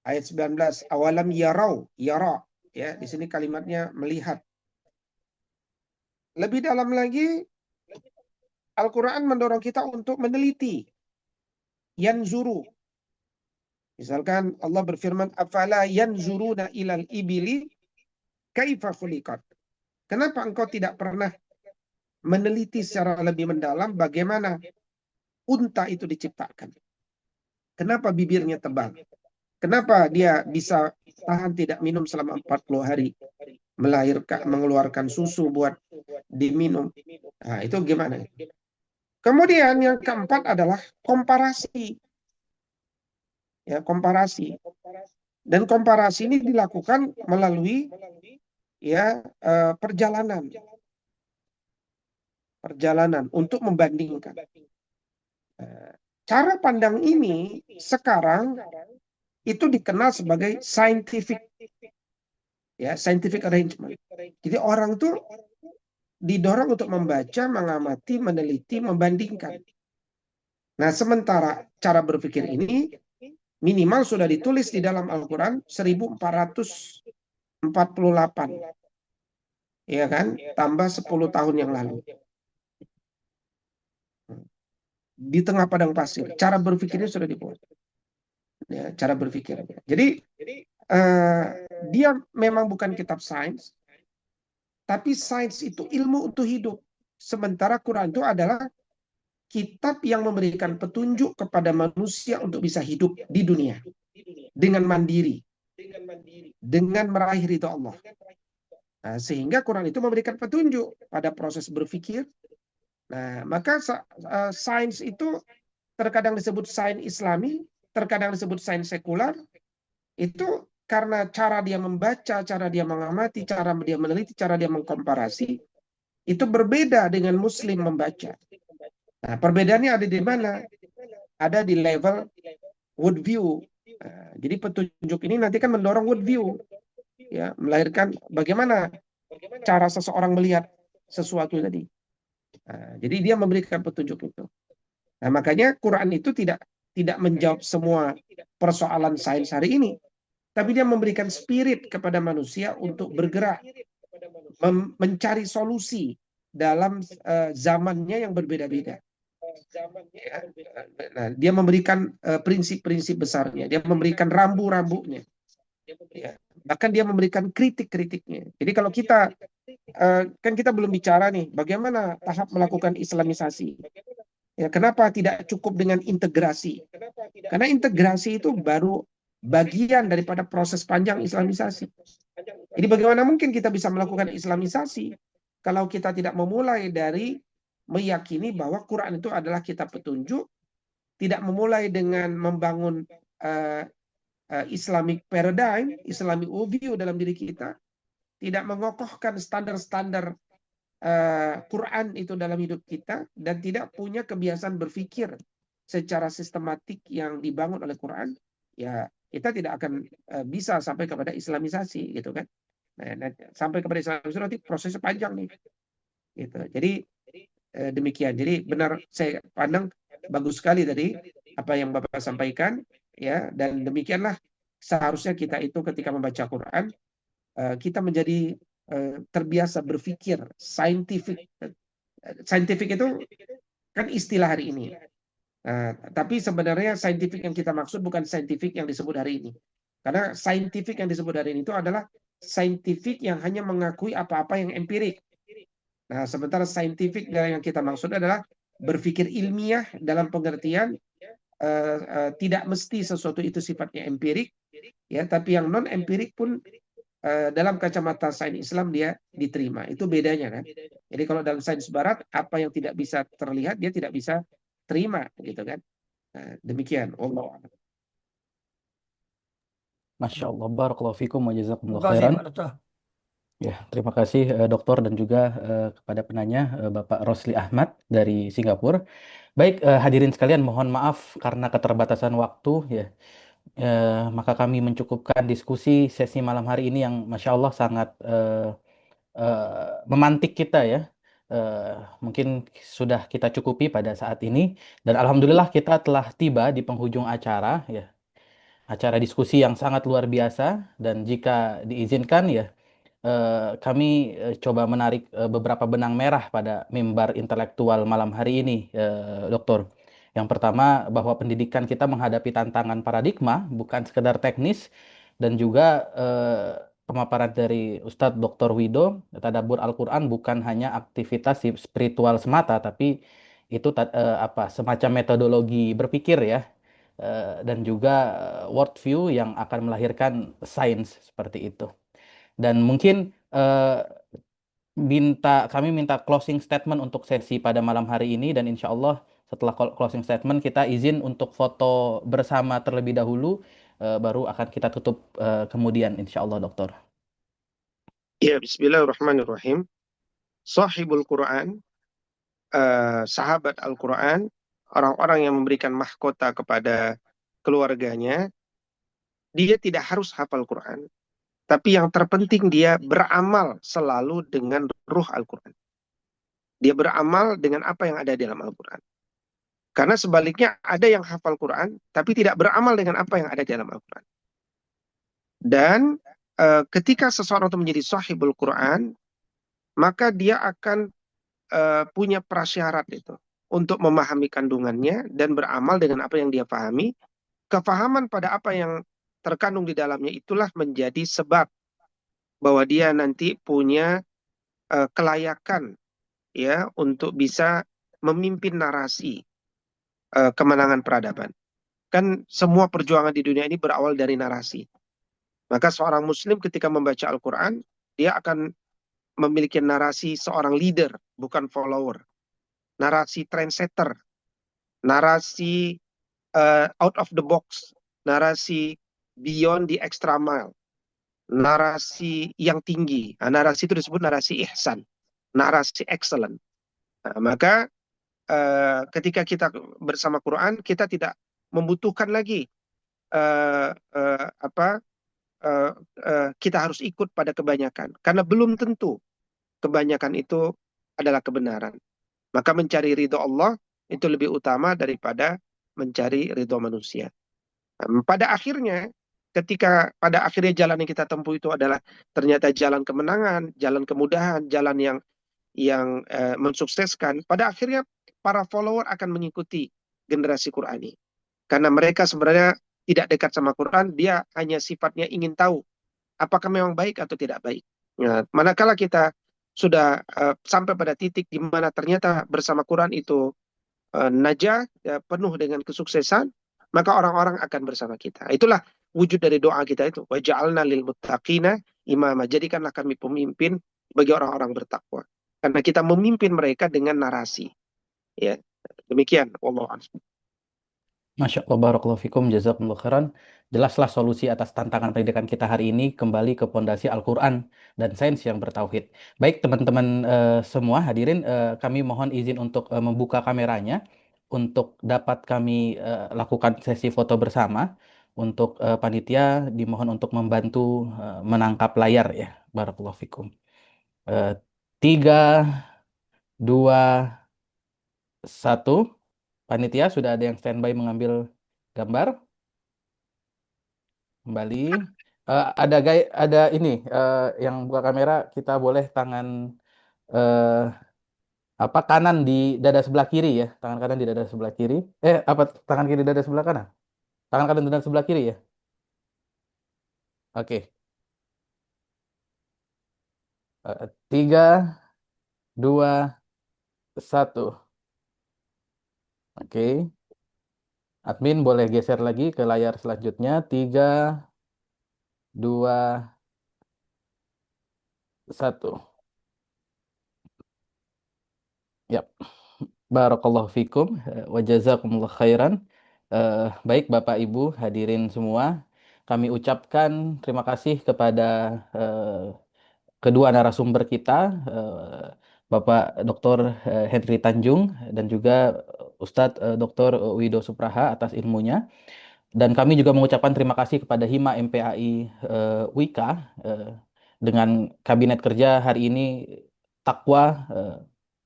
ayat 19, awalam yarau, yara, ya, di sini kalimatnya melihat. Lebih dalam lagi Al-Quran mendorong kita untuk meneliti, yanzuru. Misalkan Allah berfirman, afala yanzuruna ilal ibili kaifa khuliqat. Kenapa engkau tidak pernah meneliti secara lebih mendalam bagaimana unta itu diciptakan. Kenapa bibirnya tebal? Kenapa dia bisa tahan tidak minum selama 40 hari? Mengeluarkan susu buat diminum. Nah, itu gimana? Kemudian yang keempat adalah komparasi. Ya, komparasi. Dan komparasi ini dilakukan melalui ya perjalanan untuk membandingkan. Cara pandang ini sekarang itu dikenal sebagai scientific arrangement. Jadi orang tuh didorong untuk membaca, mengamati, meneliti, membandingkan. Nah, sementara cara berpikir ini minimal sudah ditulis di dalam Al-Quran 1448. Ya kan? Tambah 10 tahun yang lalu. Di tengah padang pasir. Cara berpikirnya sudah dibuat. Ya, cara berpikirnya. Jadi, dia memang bukan kitab sains, tapi sains itu ilmu untuk hidup. Sementara Quran itu adalah kitab yang memberikan petunjuk kepada manusia untuk bisa hidup di dunia dengan mandiri, dengan meraih ridha Allah. Nah, sehingga Quran itu memberikan petunjuk pada proses berpikir. Nah, maka sains itu terkadang disebut sains Islami, terkadang disebut sains sekular. Itu karena cara dia membaca, cara dia mengamati, cara dia meneliti, cara dia mengkomparasi, itu berbeda dengan Muslim membaca. Nah, perbedaannya ada di mana? Ada di level worldview. Nah, jadi petunjuk ini nanti kan mendorong worldview, ya, melahirkan bagaimana cara seseorang melihat sesuatu tadi. Nah, jadi dia memberikan petunjuk itu. Nah, makanya Quran itu tidak menjawab semua persoalan sains hari ini, tapi dia memberikan spirit kepada manusia untuk bergerak, mencari solusi dalam zamannya yang berbeda-beda. Nah, dia memberikan prinsip-prinsip besarnya, dia memberikan rambu-rambunya, ya. Bahkan dia memberikan kritik-kritiknya. Jadi kalau kita kan kita belum bicara nih bagaimana tahap melakukan Islamisasi. Ya, kenapa tidak cukup dengan integrasi? Karena integrasi itu baru bagian daripada proses panjang Islamisasi. Jadi bagaimana mungkin kita bisa melakukan Islamisasi kalau kita tidak memulai dari meyakini bahwa Quran itu adalah kitab petunjuk, tidak memulai dengan membangun Islamic paradigm, Islamic worldview dalam diri kita, tidak mengokohkan standar-standar Quran itu dalam hidup kita, dan tidak punya kebiasaan berpikir secara sistematik yang dibangun oleh Quran, ya kita tidak akan bisa sampai kepada Islamisasi, gitu kan. Nah, sampai kepada Islamisasi nanti prosesnya panjang nih, gitu. Jadi demikian. Jadi benar, saya pandang bagus sekali tadi apa yang Bapak sampaikan, ya, dan demikianlah seharusnya kita itu ketika membaca Quran kita menjadi terbiasa berpikir scientific. Scientific itu kan istilah hari ini. Tapi sebenarnya scientific yang kita maksud bukan scientific yang disebut hari ini. Karena scientific yang disebut hari ini itu adalah scientific yang hanya mengakui apa-apa yang empirik. Nah, sementara scientific yang kita maksud adalah berpikir ilmiah dalam pengertian tidak mesti sesuatu itu sifatnya empirik, ya, tapi yang non empirik pun dalam kacamata sains Islam dia diterima. Itu bedanya kan. Jadi kalau dalam sains Barat apa yang tidak bisa terlihat dia tidak bisa terima, gitu kan. Nah, demikian. Allah. Masya Allah, barakallahu fikum wa jazakumullah Terima kasih, khairan. Pak Duta. Ya, terima kasih Dokter dan juga kepada penanya Bapak Rosli Ahmad dari Singapura. Baik, hadirin sekalian, mohon maaf karena keterbatasan waktu ya. Maka kami mencukupkan diskusi sesi malam hari ini yang Masya Allah sangat memantik kita ya. Mungkin sudah kita cukupi pada saat ini dan alhamdulillah kita telah tiba di penghujung acara ya. Acara diskusi yang sangat luar biasa, dan jika diizinkan ya kami coba menarik beberapa benang merah pada mimbar intelektual malam hari ini, Dokter. Yang pertama, bahwa pendidikan kita menghadapi tantangan paradigma, bukan sekedar teknis, dan juga pemaparan dari Ustadz Dr. Wido, tadabbur Al-Quran bukan hanya aktivitas spiritual semata, tapi itu semacam metodologi berpikir ya, dan juga worldview yang akan melahirkan sains seperti itu. Dan mungkin kami minta closing statement untuk sesi pada malam hari ini, dan insya Allah setelah closing statement kita izin untuk foto bersama terlebih dahulu, baru akan kita tutup kemudian insya Allah, Dokter. Ya, Bismillahirrahmanirrahim. Sahibul Quran, sahabat Al-Quran, orang-orang yang memberikan mahkota kepada keluarganya, dia tidak harus hafal Quran. Tapi yang terpenting dia beramal selalu dengan ruh Al-Quran. Dia beramal dengan apa yang ada di dalam Al-Quran. Karena sebaliknya ada yang hafal Quran, tapi tidak beramal dengan apa yang ada di dalam Al-Quran. Dan ketika seseorang itu menjadi sahibul Quran, maka dia akan punya prasyarat itu untuk memahami kandungannya dan beramal dengan apa yang dia pahami. Kefahaman pada apa yang terkandung di dalamnya itulah menjadi sebab bahwa dia nanti punya kelayakan ya untuk bisa memimpin narasi kemenangan peradaban. Kan semua perjuangan di dunia ini berawal dari narasi. Maka seorang muslim ketika membaca Al-Quran, dia akan memiliki narasi seorang leader, bukan follower. Narasi trendsetter, narasi out of the box, narasi beyond the extra mile, narasi yang tinggi. Nah, narasi itu disebut narasi ihsan, narasi excellent. Nah, maka ketika kita bersama Quran, kita tidak membutuhkan lagi kita harus ikut pada kebanyakan, karena belum tentu kebanyakan itu adalah kebenaran. Maka mencari ridho Allah itu lebih utama daripada mencari ridho manusia. Pada akhirnya, ketika pada akhirnya jalan yang kita tempuh itu adalah ternyata jalan kemenangan, jalan kemudahan, jalan yang mensukseskan, pada akhirnya para follower akan mengikuti generasi Qurani. Karena mereka sebenarnya tidak dekat sama Quran, dia hanya sifatnya ingin tahu apakah memang baik atau tidak baik. Nah, manakala kita sudah sampai pada titik di mana ternyata bersama Quran itu najah, ya, penuh dengan kesuksesan, maka orang-orang akan bersama kita. Itulah wujud dari doa kita itu. Wa ja'alna lil muttaqina imama. Jadikanlah kami pemimpin bagi orang-orang bertakwa. Karena kita memimpin mereka dengan narasi. Ya, demikian. Wallahu a'lam. Masya Allah, barakallahu fikum, jazakumullah khairan. Jelaslah solusi atas tantangan pendidikan kita hari ini kembali ke pondasi Al-Quran dan sains yang bertauhid. Baik teman-teman semua hadirin, kami mohon izin untuk membuka kameranya untuk dapat kami lakukan sesi foto bersama. Untuk panitia dimohon untuk membantu menangkap layar ya. Barakallahu fikum. 3, 2, 1. Panitia sudah ada yang standby mengambil gambar. Kembali. Ada ini yang buka kamera, kita boleh tangan eh, kanan di dada sebelah kiri ya. Tangan kanan di dada sebelah kiri. Tangan kiri di dada sebelah kanan. Tangan kanan di dada sebelah kiri ya. Oke. 3, 2, 1. Oke. Admin boleh geser lagi ke layar selanjutnya. 3, 2, 1. Yap. Barakallahu fikum wa jazakumullah khairan. Baik Bapak Ibu hadirin semua, kami ucapkan terima kasih kepada kedua narasumber kita, Bapak Dr. Henry Tanjung dan juga Ustadz Dr. Wido Supraha atas ilmunya. Dan kami juga mengucapkan terima kasih kepada Hima MPAI Wika dengan kabinet kerja hari ini takwa,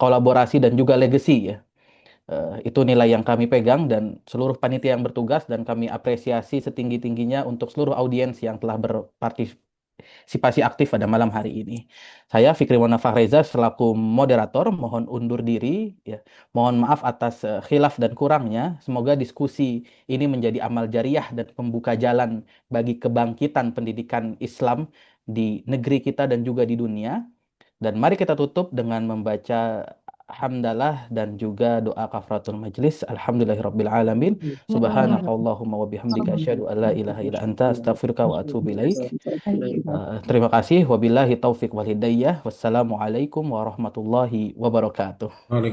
kolaborasi dan juga legacy ya. Itu nilai yang kami pegang dan seluruh panitia yang bertugas, dan kami apresiasi setinggi-tingginya untuk seluruh audiens yang telah berpartisipasi aktif pada malam hari ini. Saya Fikri Wanafah Reza selaku moderator mohon undur diri ya. Mohon maaf atas khilaf dan kurangnya. Semoga diskusi ini menjadi amal jariah dan pembuka jalan bagi kebangkitan pendidikan Islam di negeri kita dan juga di dunia. Dan mari kita tutup dengan membaca hamdalah dan juga doa kafaratul majlis. Alhamdulillahirabbil alamin. Subhanakallahumma wa bihamdika asyhadu an la ilaha illa anta astaghfiruka wa atubu ilaik. Terima kasih. Wabillahi taufik wal hidayah. Wassalamualaikum warahmatullahi wabarakatuh.